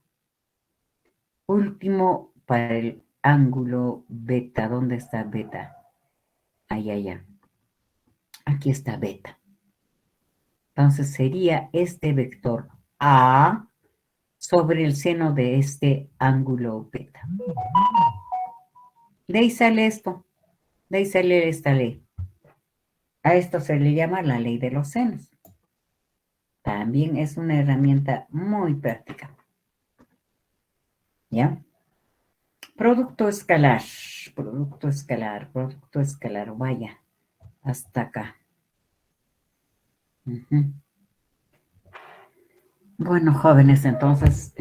Último para el ángulo beta. ¿Dónde está beta? Allá. Aquí está beta. Entonces sería este vector A sobre el seno de este ángulo beta. De ahí sale esto. De ahí sale esta ley. A esto se le llama la ley de los senos. También es una herramienta muy práctica. ¿Ya? Producto escalar. Producto escalar. Producto escalar. Vaya. Hasta acá. Bueno, jóvenes, entonces